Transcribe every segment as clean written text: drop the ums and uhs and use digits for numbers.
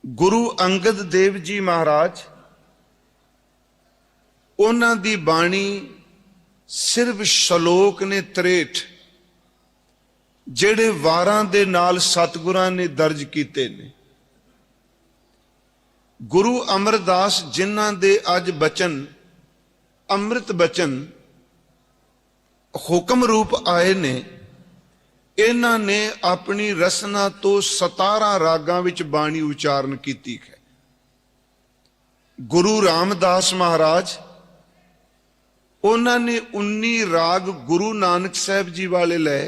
गुरु अंगद देव जी महाराज उन्हां दी बाणी सिर्फ शलोक ने 63 जेड़े वारां दे नाल सतगुरां ने दर्ज कीते ने। गुरु अमरदास जिन्हां दे अज बचन अमृत बचन हुक्म रूप आए ने, इन्हां ने अपनी रसना तो 17 रागां विच बाणी उचारण कीती है। गुरु रामदास महाराज उन्होंने 19 राग गुरु नानक साहब जी वाले लै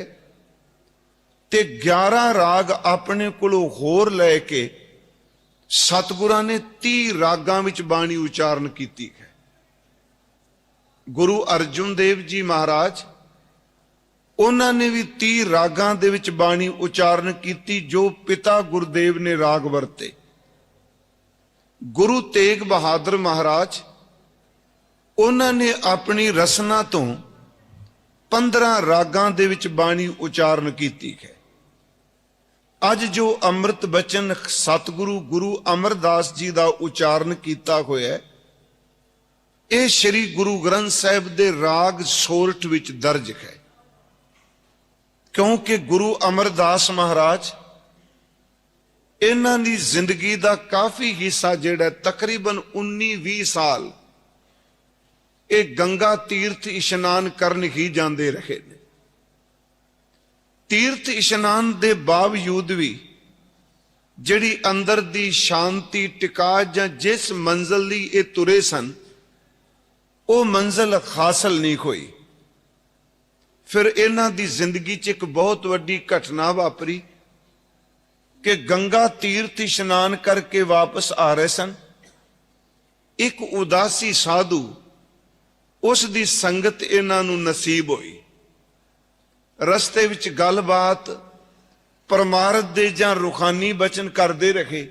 ते 11 राग अपने कोलों होर लैके सतगुरां ने 30 रागां विच बाणी उचारण कीती है। गुरु अर्जुन देव जी महाराज उन्होंने भी 30 रागां दे विच बाणी उचारण कीती जो पिता गुरुदेव ने राग वरते। गुरु तेग बहादुर महाराज उन्होंने अपनी रसना तो 15 रागां दे विच बाणी उचारण कीती है। अज जो अमृत बचन सतगुरु गुरु अमरदास जी का उचारण किया होया है, यह श्री गुरु ग्रंथ साहिब दे राग सोरठ विच दर्ज है। क्योंकि गुरु अमरदास महाराज इन्हां दी जिंदगी का काफी हिस्सा जिहड़ा तकरीबन 19-20 साल ये गंगा तीर्थ इशनान करन ही जाते रहे ने। तीर्थ इशनान दे बावजूद भी जिहड़ी अंदर दी शांति टिका जां जिस मंजिल दी ये तुरे सन वो मंजिल हासिल नहीं हुई। फिर इन्हां दी जिंदगी च एक बहुत वड्डी घटना वापरी कि गंगा तीर्थ इशनान करके वापस आ रहे सन। एक उदासी साधु उस दी संगत इन्हां नूं नसीब हुई। रस्ते विच गलबात परमार्थ दे जां रूहानी बचन करदे रहे।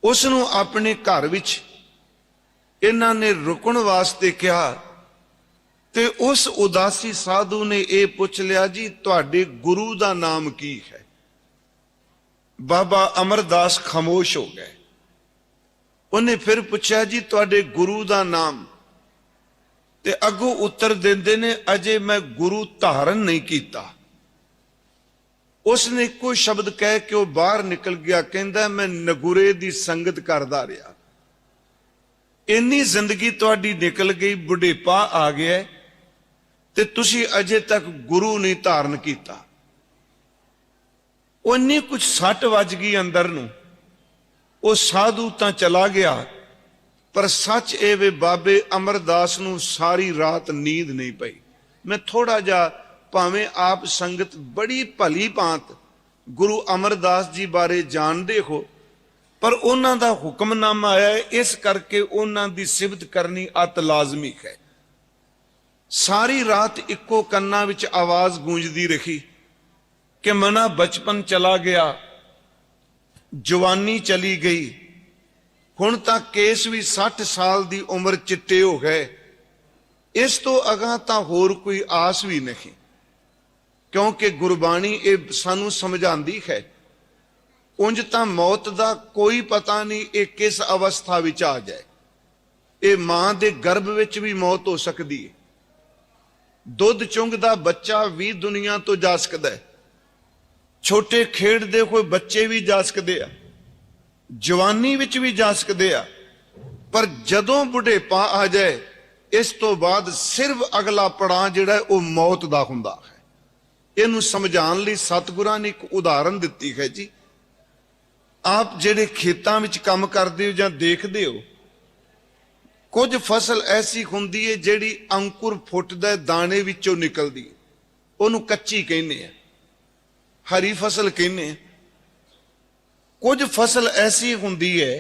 उस नूं अपने घर विच इन्हां ने रुकण वास्ते कहा ते उस उदासी साधु ने यह पुछ लिया, जी तुहाडे गुरु दा नाम की है? बाबा अमरदास खामोश हो गए। उन्हें फिर पूछा, जी तुहाडे गुरु दा नाम? ते अगों उत्तर देंदे ने, अजे मैं गुरु धारण नहीं किया। उसने कोई शब्द कह के वह बाहर निकल गया, कहंदा मैं नगुरे दी संगत करदा रहा। इन्नी जिंदगी तुहाडी निकल गई, बुढ़ेपा आ गया ते तुसी अजे तक गुरु नहीं धारण किया। उन्नी कुछ सट वज गई अंदर नूं, वो साधु तां चला गया। पर सच ए वे बाबे अमरदास नूं सारी रात नींद नहीं पई। मैं थोड़ा जा भावें आप संगत बड़ी भली भांत गुरु अमरदास जी बारे जानते हो, पर उन्हां दा हुक्मनामा आया है, इस करके उन्हां दी सिफत करनी अत लाजमी है। सारी रात इक्को कन्ना विच आवाज गूंजदी रही कि मना बचपन चला गया, जवानी चली गई, हुण तां केस भी 60 साल दी उम्र चिट्टे हो गए, इस तो अगां तां होर कोई आस भी नहीं। क्योंकि गुरबाणी ये सानू समझांदी है, उंज तां मौत दा कोई पता नहीं ये किस अवस्था विच आ जाए। ये मां दे गर्भ विच भी मौत हो सकती है। दुध चुंगदा बच्चा भी दुनिया तो जा सकता है। छोटे खेडदे होए बच्चे भी जा सकते हैं, जवानी विच भी जा सकते हैं। पर जदों बुढ़ेपा आ जाए, इस तो बाद सिर्फ अगला पड़ाव जिहड़ा है वह मौत दा हुंदा है। इहनूं समझाउण लई सतगुरां ने एक उदाहरण दित्ती है। जी आप जिहड़े खेतां विच काम करदे हो जां देखदे हो, कुछ फसल ऐसी हुंदी है जिहड़ी अंकुर फुटदा दाने विचों निकलदी है, उहनूं कच्ची कहने आ, हरी फसल कहने आ। कुछ फसल ऐसी हुंदी है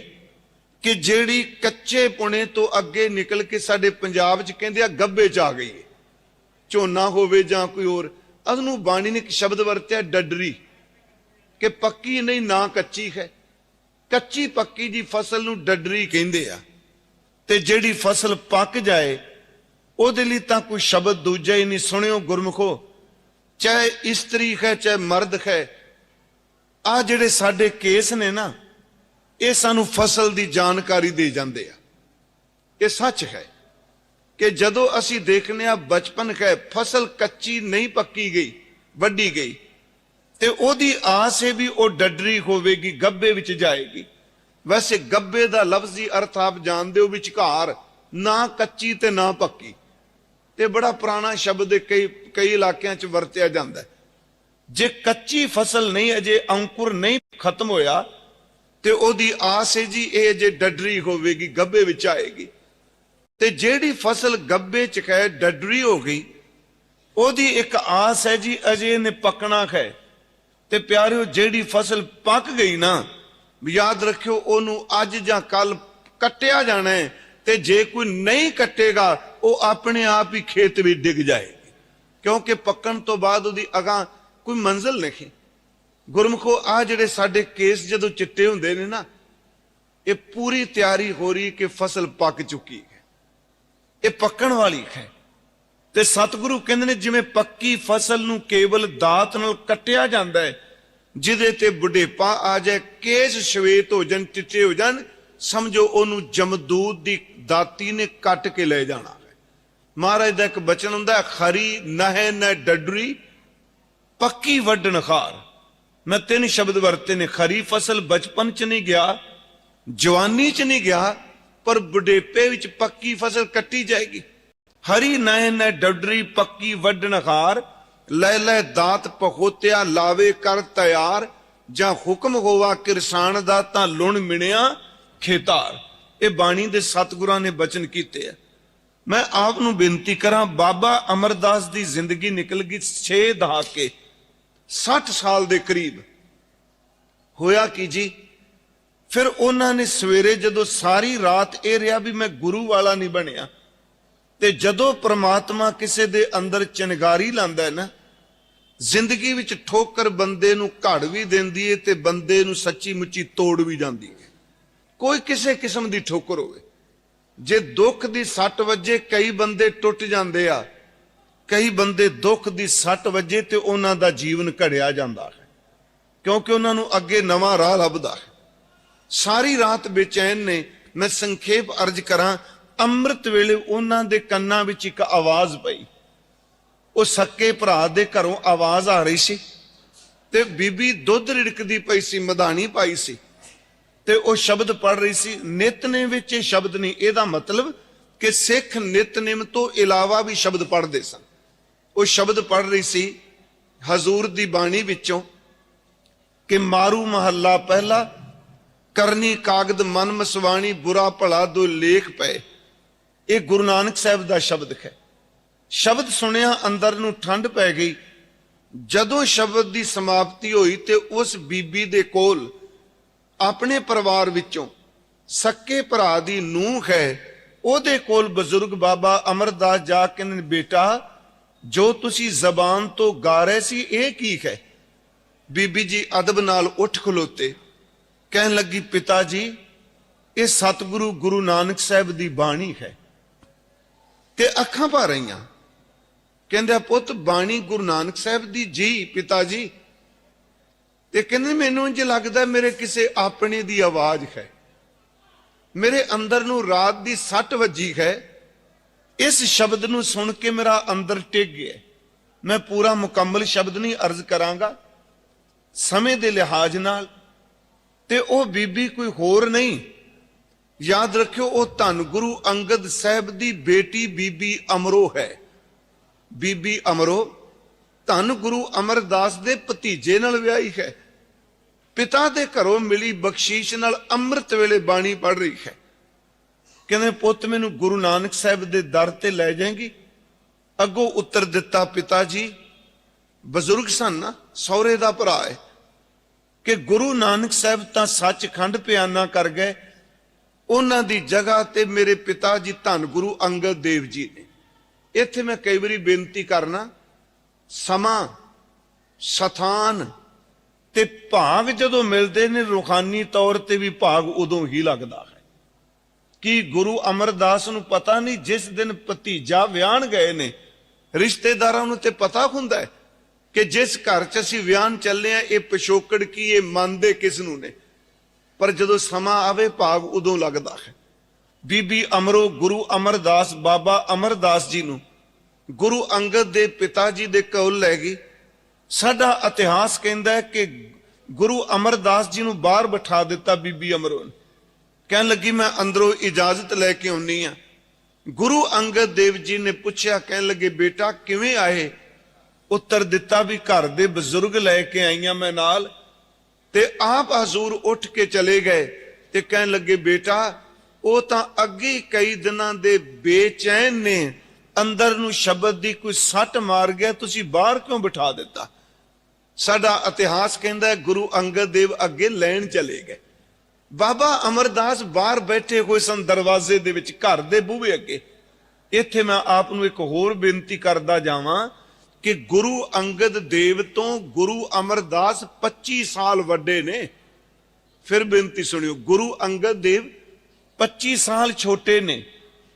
कि जिहड़ी कच्चे पुणे तो अगे निकल के साडे पंजाब च कहंदे आ गब्बे च आ गई है। झोना होवे जां कोई होर, अदनूं बाणी ने एक शब्द वरत्या डडरी, कि पक्की नहीं ना कच्ची है। कच्ची पक्की जी फसल नूं डडरी कहंदे आ। ते जिहड़ी फसल पक जाए उहदे लई तां कोई शब्द दूजा ही नहीं। सुनियो गुरमुखो, चाहे स्त्री है चाहे मर्द है, आ जिहड़े साडे केस ने ना, ਇਹ ਸਾਨੂੰ ਫਸਲ ਦੀ ਜਾਣਕਾਰੀ ਦੇ ਜਾਂਦੇ ਆ। ਇਹ ਸੱਚ ਹੈ ਕਿ ਜਦੋਂ ਅਸੀਂ ਦੇਖਨੇ ਆ ਬਚਪਨ ਹੈ ਫਸਲ ਕੱਚੀ ਨਹੀਂ ਪੱਕੀ ਗਈ, ਵੱਢੀ ਗਈ, ਤੇ ਉਹਦੀ ਆਸ ਹੈ ਵੀ ਉਹ ਡੱਡਰੀ ਹੋਵੇਗੀ, ਗੱਬੇ ਵਿੱਚ ਜਾਏਗੀ। ਵੈਸੇ ਗੱਬੇ ਦਾ ਲਫ਼ਜ਼ੀ ਅਰਥ ਆਪ ਜਾਣਦੇ ਹੋ, ਵਿਚਕਾਰ, ਨਾ ਕੱਚੀ ਤੇ ਨਾ ਪੱਕੀ। ਤੇ ਬੜਾ ਪੁਰਾਣਾ ਸ਼ਬਦ ਕਈ ਇਲਾਕਿਆਂ 'ਚ ਵਰਤਿਆ ਜਾਂਦਾ। ਜੇ ਕੱਚੀ ਫਸਲ ਨਹੀਂ, ਅਜੇ ਅੰਕੁਰ ਨਹੀਂ ਖਤਮ ਹੋਇਆ, ਤੇ ਉਹਦੀ ਆਸ ਹੈ ਜੀ ਇਹ ਜੇ ਡੱਡਰੀ ਹੋਵੇਗੀ, ਗੱਬੇ ਵਿੱਚ ਆਏਗੀ। ਤੇ ਜਿਹੜੀ ਫਸਲ ਗੱਬੇ 'ਚ ਹੈ, ਡੱਡਰੀ ਹੋ ਗਈ, ਉਹਦੀ ਇੱਕ ਆਸ ਹੈ ਜੀ ਅਜੇ ਇਹਨੇ ਪੱਕਣਾ ਹੈ। ਤੇ ਪਿਆਰਿਓ, ਜਿਹੜੀ ਫਸਲ ਪੱਕ ਗਈ ਨਾ, ਯਾਦ ਰੱਖਿਓ ਉਹਨੂੰ ਅੱਜ ਜਾਂ ਕੱਲ ਕੱਟਿਆ ਜਾਣਾ ਹੈ। ਤੇ ਜੇ ਕੋਈ ਨਹੀਂ ਕੱਟੇਗਾ ਉਹ ਆਪਣੇ ਆਪ ਹੀ ਖੇਤ ਵਿੱਚ ਡਿੱਗ ਜਾਏਗੀ, ਕਿਉਂਕਿ ਪੱਕਣ ਤੋਂ ਬਾਅਦ ਉਹਦੀ ਅਗਾਂਹ ਕੋਈ ਮੰਜ਼ਿਲ ਨਹੀਂ। ਗੁਰਮੁਖੋ, ਆ ਜਿਹੜੇ ਸਾਡੇ ਕੇਸ ਜਦੋਂ ਚਿੱਟੇ ਹੁੰਦੇ ਨੇ ਨਾ, ਇਹ ਪੂਰੀ ਤਿਆਰੀ ਹੋ ਰਹੀ ਕਿ ਫਸਲ ਪੱਕ ਚੁੱਕੀ ਹੈ, ਇਹ ਪੱਕਣ ਵਾਲੀ ਹੈ। ਤੇ ਸਤਿਗੁਰੂ ਕਹਿੰਦੇ ਨੇ ਜਿਵੇਂ ਪੱਕੀ ਫਸਲ ਨੂੰ ਕੇਵਲ ਦਾਤ ਨਾਲ ਕੱਟਿਆ ਜਾਂਦਾ ਹੈ, ਜਿਹਦੇ ਤੇ ਬੁਢੇਪਾ ਆ ਜਾਏ, ਕੇਸ ਸ਼ਵੇਤ ਹੋ ਜਾਣ, ਚਿੱਟੇ ਹੋ ਜਾਣ, ਸਮਝੋ ਉਹਨੂੰ ਜਮਦੂਤ ਦੀ ਦਾਤੀ ਨੇ ਕੱਟ ਕੇ ਲੈ ਜਾਣਾ ਹੈ। ਮਹਾਰਾਜ ਦਾ ਇੱਕ ਬਚਨ ਹੁੰਦਾ ਹੈ, ਖਰੀ ਨਹਿ ਨ ਡੱਡਰੀ ਪੱਕੀ ਵੱਢਣ ਖਾਰ। ਮੈਂ 3 ਸ਼ਬਦ ਵਰਤੇ ਨੇ। ਖਰੀ ਫਸਲ ਬਚਪਨ 'ਚ ਨਹੀਂ ਗਿਆ, ਜਵਾਨੀ 'ਚ ਨਹੀਂ ਗਿਆ, ਪਰ ਬੁਢੇਪੇ ਵਿੱਚ ਪੱਕੀ ਫਸਲ ਕੱਟੀ ਜਾਏਗੀ। ਹਰੀ ਨਹਿ ਨ ਡੱਡਰੀ ਪੱਕੀ ਵੱਢਣ ਖਾਰ, ਲੈ ਲੈ ਦਾਤ ਪਖੋਤਿਆ ਲਾਵੇ ਕਰ ਤਿਆਰ, ਜਾਂ ਹੁਕਮ ਹੋਵਾ ਕਿਰਸਾਨ ਦਾ ਤਾਂ ਲੁਣ ਮਿਣਿਆ ਖੇਤਾਰ। ਇਹ ਬਾਣੀ ਦੇ ਸਤਿਗੁਰਾਂ ਨੇ ਬਚਨ ਕੀਤੇ ਆ। ਮੈਂ ਆਪ ਨੂੰ ਬੇਨਤੀ ਕਰਾਂ, ਬਾਬਾ ਅਮਰਦਾਸ ਦੀ ਜ਼ਿੰਦਗੀ ਨਿਕਲ ਗਈ 6 ਦਹਾਕੇ, 60 ਸਾਲ ਦੇ ਕਰੀਬ। ਹੋਇਆ ਕੀ ਜੀ, ਫਿਰ ਉਹਨਾਂ ਨੇ ਸਵੇਰੇ ਜਦੋਂ ਸਾਰੀ ਰਾਤ ਇਹ ਰਿਹਾ ਵੀ ਮੈਂ ਗੁਰੂ ਵਾਲਾ ਨਹੀਂ ਬਣਿਆ, ਤੇ ਜਦੋਂ ਪ੍ਰਮਾਤਮਾ ਕਿਸੇ ਦੇ ਅੰਦਰ ਚਿਨਗਾਰੀ ਲਾਂਦਾ ਹੈ ਨਾ, ਜ਼ਿੰਦਗੀ ਵਿੱਚ ਠੋਕਰ ਬੰਦੇ ਨੂੰ ਘੜ ਵੀ ਦਿੰਦੀ ਹੈ ਤੇ ਬੰਦੇ ਨੂੰ ਸੱਚੀ ਮੁੱਚੀ ਤੋੜ ਵੀ ਜਾਂਦੀ ਹੈ। ਕੋਈ ਕਿਸੇ ਕਿਸਮ ਦੀ ਠੋਕਰ ਹੋਵੇ, ਜੇ ਦੁੱਖ ਦੀ ਸੱਟ ਵੱਜੇ ਕਈ ਬੰਦੇ ਟੁੱਟ ਜਾਂਦੇ ਆ, ਕਈ ਬੰਦੇ ਦੁੱਖ ਦੀ ਸੱਟ ਵੱਜੇ ਤੇ ਉਹਨਾਂ ਦਾ ਜੀਵਨ ਘੜਿਆ ਜਾਂਦਾ ਹੈ, ਕਿਉਂਕਿ ਉਹਨਾਂ ਨੂੰ ਅੱਗੇ ਨਵਾਂ ਰਾਹ ਲੱਭਦਾ ਹੈ। ਸਾਰੀ ਰਾਤ ਬੇਚੈਨ ਨੇ। ਮੈਂ ਸੰਖੇਪ ਅਰਜ਼ ਕਰਾਂ, ਅੰਮ੍ਰਿਤ ਵੇਲੇ ਉਹਨਾਂ ਦੇ ਕੰਨਾਂ ਵਿੱਚ ਇੱਕ ਆਵਾਜ਼ ਪਈ। ਉਹ ਸੱਕੇ ਭਰਾ ਦੇ ਘਰੋਂ ਆਵਾਜ਼ ਆ ਰਹੀ ਸੀ, ਤੇ ਬੀਬੀ ਦੁੱਧ ਰਿੜਕਦੀ ਪਈ ਸੀ, ਮਧਾਣੀ ਪਾਈ ਸੀ, ਤੇ ਉਹ ਸ਼ਬਦ ਪੜ ਰਹੀ ਸੀ। ਨਿਤਨੇਮ ਵਿੱਚ ਇਹ ਸ਼ਬਦ ਨਹੀਂ, ਇਹਦਾ ਮਤਲਬ ਕਿ ਸਿੱਖ ਨਿਤਨੇਮ ਤੋਂ ਇਲਾਵਾ ਵੀ ਸ਼ਬਦ ਪੜ੍ਹਦੇ ਸਨ। ਉਹ ਸ਼ਬਦ ਪੜ ਰਹੀ ਸੀ ਹਜ਼ੂਰ ਦੀ ਬਾਣੀ ਵਿੱਚੋਂ ਕਿ ਮਾਰੂ ਮਹੱਲਾ ਪਹਿਲਾ, ਕਰਨੀ ਕਾਗਦ ਮਨ ਮਸਵਾਣੀ, ਬੁਰਾ ਭਲਾ ਦੋ ਲੇਖ ਪਏ। ਇਹ ਗੁਰੂ ਨਾਨਕ ਸਾਹਿਬ ਦਾ ਸ਼ਬਦ ਹੈ। ਸ਼ਬਦ ਸੁਣਿਆ ਅੰਦਰ ਨੂੰ ਠੰਡ ਪੈ ਗਈ। ਜਦੋਂ ਸ਼ਬਦ ਦੀ ਸਮਾਪਤੀ ਹੋਈ ਤੇ ਉਸ ਬੀਬੀ ਦੇ ਕੋਲ ਆਪਣੇ ਪਰਿਵਾਰ ਵਿੱਚੋਂ ਸੱਕੇ ਭਰਾ ਦੀ ਨੂੰਹ ਹੈ, ਉਹਦੇ ਕੋਲ ਬਜ਼ੁਰਗ ਬਾਬਾ ਅਮਰਦਾਸ ਜਾ ਕੇ ਨੇ, ਬੇਟਾ ਜੋ ਤੁਸੀਂ ਜ਼ਬਾਨ ਤੋਂ ਗਾ ਰਹੇ ਸੀ ਇਹ ਕੀ ਹੈ? ਬੀਬੀ ਜੀ ਅਦਬ ਨਾਲ ਉੱਠ ਖਲੋਤੇ, ਕਹਿਣ ਲੱਗੀ, ਪਿਤਾ ਜੀ ਇਹ ਸਤਿਗੁਰੂ ਗੁਰੂ ਨਾਨਕ ਸਾਹਿਬ ਦੀ ਬਾਣੀ ਹੈ। ਤੇ ਅੱਖਾਂ ਭਰ ਰਹੀਆਂ। ਕਹਿੰਦੇ, ਪੁੱਤ ਬਾਣੀ ਗੁਰੂ ਨਾਨਕ ਸਾਹਿਬ ਦੀ? ਜੀ ਪਿਤਾ ਜੀ। ਤੇ ਕਹਿੰਦੇ, ਮੈਨੂੰ ਇੰਜ ਲੱਗਦਾ ਮੇਰੇ ਕਿਸੇ ਆਪਣੇ ਦੀ ਆਵਾਜ਼ ਹੈ, ਮੇਰੇ ਅੰਦਰ ਨੂੰ ਰਾਤ ਦੀ ਸੱਟ ਵੱਜੀ ਹੈ। ਇਸ ਸ਼ਬਦ ਨੂੰ ਸੁਣ ਕੇ ਮੇਰਾ ਅੰਦਰ ਟਿਕ ਗਿਆ। ਮੈਂ ਪੂਰਾ ਮੁਕੰਮਲ ਸ਼ਬਦ ਨਹੀਂ ਅਰਜ਼ ਕਰਾਂਗਾ ਸਮੇਂ ਦੇ ਲਿਹਾਜ਼ ਨਾਲ। ਤੇ ਉਹ ਬੀਬੀ ਕੋਈ ਹੋਰ ਨਹੀਂ, ਯਾਦ ਰੱਖਿਓ, ਉਹ ਧੰਨ ਗੁਰੂ ਅੰਗਦ ਸਾਹਿਬ ਦੀ ਬੇਟੀ ਬੀਬੀ ਅਮਰੋ ਹੈ। ਬੀਬੀ ਅਮਰੋ ਧੰਨ ਗੁਰੂ ਅਮਰਦਾਸ ਦੇ ਭਤੀਜੇ ਨਾਲ ਵਿਆਹੀ ਹੈ। ਪਿਤਾ ਦੇ ਘਰੋਂ ਮਿਲੀ ਬਖਸ਼ੀਸ਼ ਨਾਲ ਅੰਮ੍ਰਿਤ ਵੇਲੇ ਬਾਣੀ ਪੜ ਰਹੀ ਹੈ। ਕਹਿੰਦੇ, ਪੁੱਤ ਮੈਨੂੰ ਗੁਰੂ ਨਾਨਕ ਸਾਹਿਬ ਦੇ ਦਰ ਤੇ ਲੈ ਜਾਏਗੀ? ਅੱਗੋਂ ਉੱਤਰ ਦਿੱਤਾ, ਪਿਤਾ ਜੀ ਬਜ਼ੁਰਗ ਸਨ ਨਾ, ਸਹੁਰੇ ਦਾ ਭਰਾ ਹੈ, ਕਿ ਗੁਰੂ ਨਾਨਕ ਸਾਹਿਬ ਤਾਂ ਸੱਚਖੰਡ ਪਿਆਨਾ ਕਰ ਗਏ, ਉਹਨਾਂ ਦੀ ਜਗ੍ਹਾ ਤੇ ਮੇਰੇ ਪਿਤਾ ਜੀ ਧੰਨ ਗੁਰੂ ਅੰਗਦ ਦੇਵ ਜੀ ਨੇ। ਇੱਥੇ ਮੈਂ ਕਈ ਵਾਰੀ ਬੇਨਤੀ ਕਰਨਾ, ਸਮਾਂ, ਸਥਾਨ ਤੇ ਭਾਗ ਜਦੋਂ ਮਿਲਦੇ ਨੇ, ਰੂਹਾਨੀ ਤੌਰ ਤੇ ਵੀ ਭਾਗ ਉਦੋਂ ਹੀ ਲੱਗਦਾ ਹੈ। ਕਿ ਗੁਰੂ ਅਮਰਦਾਸ ਨੂੰ ਪਤਾ ਨਹੀਂ, ਜਿਸ ਦਿਨ ਭਤੀਜਾ ਵਿਆਹਣ ਗਏ ਨੇ, ਰਿਸ਼ਤੇਦਾਰਾਂ ਨੂੰ ਤੇ ਪਤਾ ਹੁੰਦਾ ਹੈ ਕਿ ਜਿਸ ਘਰ 'ਚ ਅਸੀਂ ਵਿਆਹਣ ਚੱਲੇ ਆ, ਇਹ ਪਿਛੋਕੜ ਕੀ, ਇਹ ਮੰਨਦੇ ਕਿਸ ਨੂੰ ਨੇ। पर जदों समा आवे भाग उदों लगदा है। बीबी अमरो गुरु अमरदास बाबा अमरदास जी नूं गुरु अंगद दे पिता जी दे कोल लै गई। साडा इतिहास कहता है कि गुरु अमरदास जी नूं बाहर बिठा दिता बीबी अमरो ने। कहन लगी मैं अंदरों इजाजत लैके आउनी आ। गुरु अंगद देव जी ने पूछया, कहन लगे बेटा किवें आए? उत्तर दिता भी घर दे बजुर्ग लैके आईयां मैं नाल। ते आप हजूर उठ के चले गए ते कहन लगे बेटा वो तां अगे कई दिनां दे बेचैन ने, अंदर नूं शब्द दी कोई सट मार गया, तुसी बाहर क्यों बिठा दिता? साडा इतिहास कहता है गुरु अंगद देव अगे लैन चले गए। बाबा अमरदास बाहर बैठे हुए सन दरवाजे दे विच, घर दे बूहे अगे। इत्थे मैं आप नूं एक होर बेनती करदा जावां कि गुरु अंगद देव तो गुरु अमरदास 25 साल वड्डे ने। फिर बेनती सुनियो, गुरु अंगद देव 25 साल छोटे ने।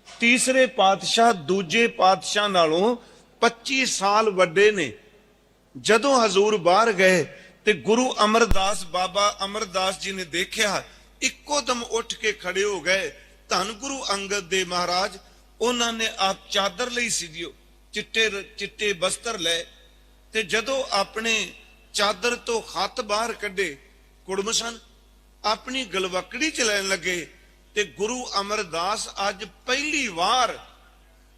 तीसरे पातशाह दूजे पातशाह नालों 25 साल वड्डे ने। जदों हजूर बाहर गए ते गुरु अमरदास बाबा अमरदास जी ने देखा, इक्को दम उठ के खड़े हो गए। धन गुरु अंगद देव महाराज उन्होंने आप चादर लई सीधियो, चिट्टे चिट्टे बस्तर लै ते जदों अपने चादर तो हथ बाहर कड्डे, कुड़म सन, अपनी गलवकड़ी च लैन लगे ते गुरु अमरदास अज पहली बार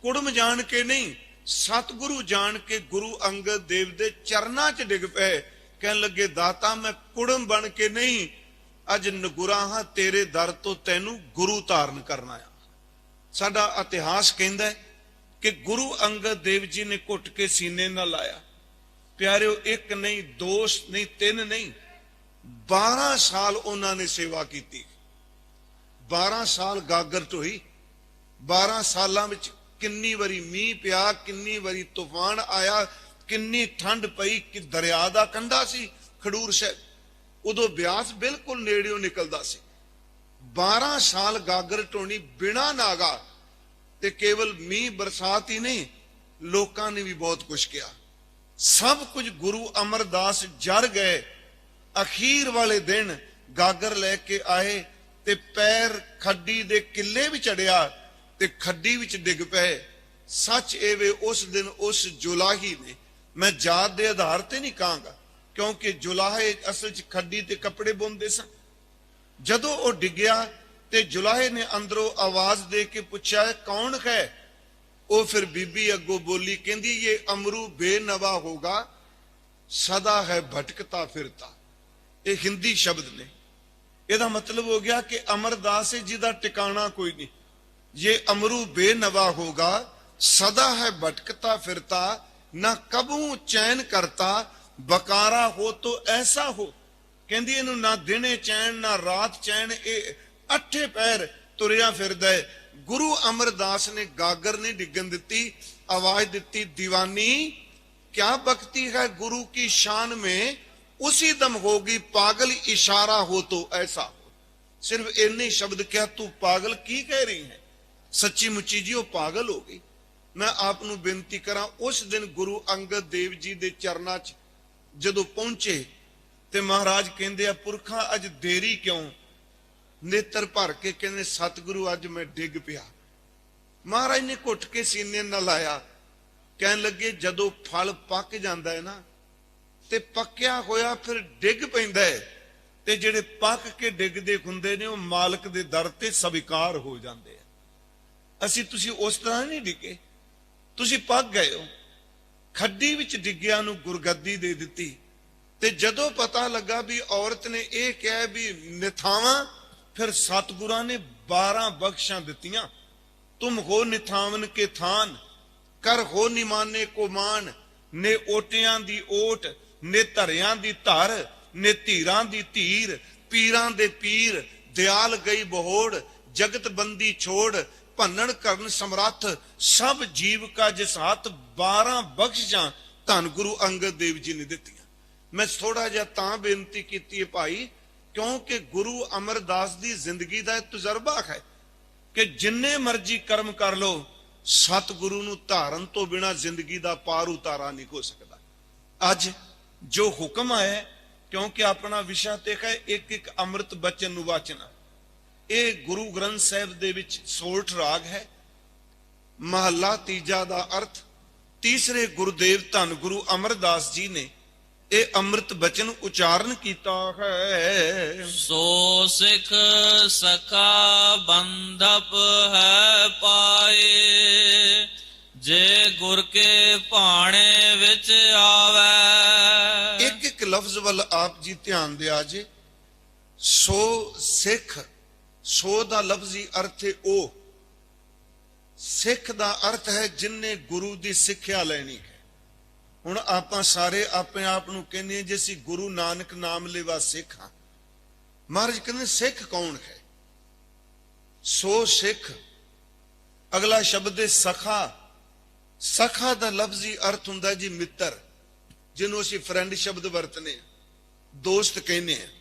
कुड़म जान के नहीं सतगुरु जान के गुरु अंगद देव दे चरना च डिग पे। कहन लगे दाता मैं कुड़म बन के नहीं, अज नगुराहा तेरे दर तो तैनू गुरु धारण करना आ। साडा इतिहास कहता है कि गुरु अंगद देव जी ने घुट के सीने न लाया। प्यारिओ एक नहीं, दो नहीं, तीन नहीं, 12 साल उन्होंने सेवा की। 12 साल गागर ढोई। 12 सालों में किन्नी वारी मीह पिया, किन्नी वारी तूफान आया, किन्नी ठंड पई कि दरिया दा कंढा सी खडूर साहिब, उदों ब्यास बिल्कुल नेड़ियों निकलदा सी। 12 साल गागर ढोनी बिना नागा ते केवल मीह बरसात ही नहीं, लोकां ने भी बहुत कुछ किया। सब कुछ गुरु अमरदास जर गए। अखीर वाले दिन गागर लैके आए ते पैर खड्डी दे किले भी चढ़िया ते खड्डी विच डिग पे। सच एवे उस दिन उस जुलाही ने, मैं जात दे आधार ते नहीं कहांगा क्योंकि जुलाहे असल च खड्डी ते कपड़े बुनदे सन। जदों वो डिग्या ते जुलाहे ने अंदरों आवाज दे के पूछा कौन है? वो फिर बीबी अगो बोली, कहंदी ये अमरू बेनवा होगा, सदा है भटकता फिरता। ये हिंदी शब्द ने। ਇਹਦਾ मतलब हो गया कि अमरदास है जिदा टिकाना कोई नहीं। ये अमरू बेनवा होगा, सदा है भटकता फिरता, ना कबू चैन करता, बकारा हो तो ऐसा हो। कहंदी इनू ना दिने चैन ना रात चैन, ये अठे पैर तुरिया फिरदा है। गुरु अमरदास ने गागर नहीं डिगन दिती, आवाज दिती, दीवानी क्या बकती है गुरु की शान में, उसी दम होगी पागल, इशारा हो तो ऐसा हो। सिर्फ इन्ने शब्द क्या, तू पागल की कह रही है? सच्ची मुच्ची जी वो पागल हो गई। मैं आपनू बेनती करा, उस दिन गुरु अंगद देव जी दे चरना च जदों पहुंचे ते महाराज कहंदे आ पुरखा अज देरी क्यों? नेत्र भर के कहंदे सतगुरु अज मैं डिग पिया। महाराज ने घुट के सीने न लाया। कहन लगे जदों फल पक जांदा है ना ते पक्या होया फिर डिग पैंदा है, ते जिहड़े पक के डिगदे हुंदे ने वो मालक दे दर ते स्वीकार हो जांदे आ। असीं तुसीं उस तरह नहीं डिगे, तुसीं पक गए हो। खड्डी विच डिग्गिया नूं गुरगद्दी दे दित्ती ते जदों पता लगा भी औरत ने यह कहा भी निथावां, फिर सतगुरां ने 12 बख्शां दित्तियां। तुम हो निथावन के थान, कर हो निमाने को मान, ने ओटियां दी ओट, ने धरियां दी धर, ने धीरां दी धीर, पीरां दे पीर, दयाल गई बहोड़, जगत बंदी छोड़, भनन करन समरथ, सब जीव का जिस हाथ। 12 बख्शां धन गुरु अंगद देव जी ने दित्तियां। मैं थोड़ा जिहा तां बेनती कीती है भाई, क्योंकि गुरु अमरदास दी जिंदगी दा तजर्बा है कि जिन्ने मर्जी कर्म कर लो, सतगुरु नूं धारन तो बिना जिंदगी दा पार उतारा नहीं हो सकता। अज जो हुक्म है क्योंकि अपना विषा ते है एक एक अमृत बचन नु वाचना। ये गुरु ग्रंथ साहिब दे विच सोलठ राग है। महला तीजा दा अर्थ तीसरे गुरुदेव धन गुरु अमरदास जी ने ये अमृत बचन उच्चारण किया है। सो सिख सखा बंधप है पाए, जे गुर के भाणे विच आवे। एक एक लफ्ज वाल आप जी ध्यान दिया जे। सो सिख, सो दा लफ्जी अर्थ है ओ, सिख दा अर्थ है जिन्ने गुरु दी सिक्ख्या लेनी है। हुण आपां सारे अपने आप नूं कहने जे असीं गुरु नानक नाम लेवा सिख हां। महाराज कहंदे सिख कौन है? सो सिख। अगला शब्द है सखा। सखा दा लफ्जी अर्थ हुंदा जी मित्र, जिन्हों असीं फ्रेंड शब्द वरतने, दोस्त कहने हैं।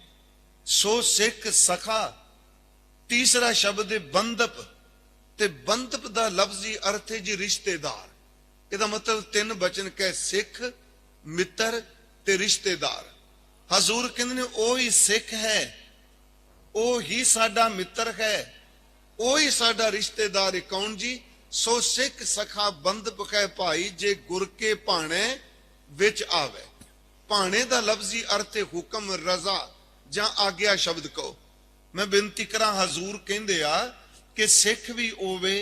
सो सिख सखा। तीसरा शब्द है बंधप, ते बंधप दा लफ्जी अर्थ है जी रिश्तेदार। ਇਹਦਾ मतलब तीन बचन कह सिख, मित्र ते रिश्तेदार। हजूर कहते ने ओ ही सिख है, ओ ही साडा मित्र है, ओ ही साडा रिश्तेदार है। कौन जी? सो सिख सखा बंधप है भाई, जे गुर के भाणे विच आवे। भाणे दा लफ्जी अर्थ है हुक्म, रजा जां आग्या शब्द कहो। मैं बेनती करा, हजूर कहंदे आ कि सिख भी ओवे,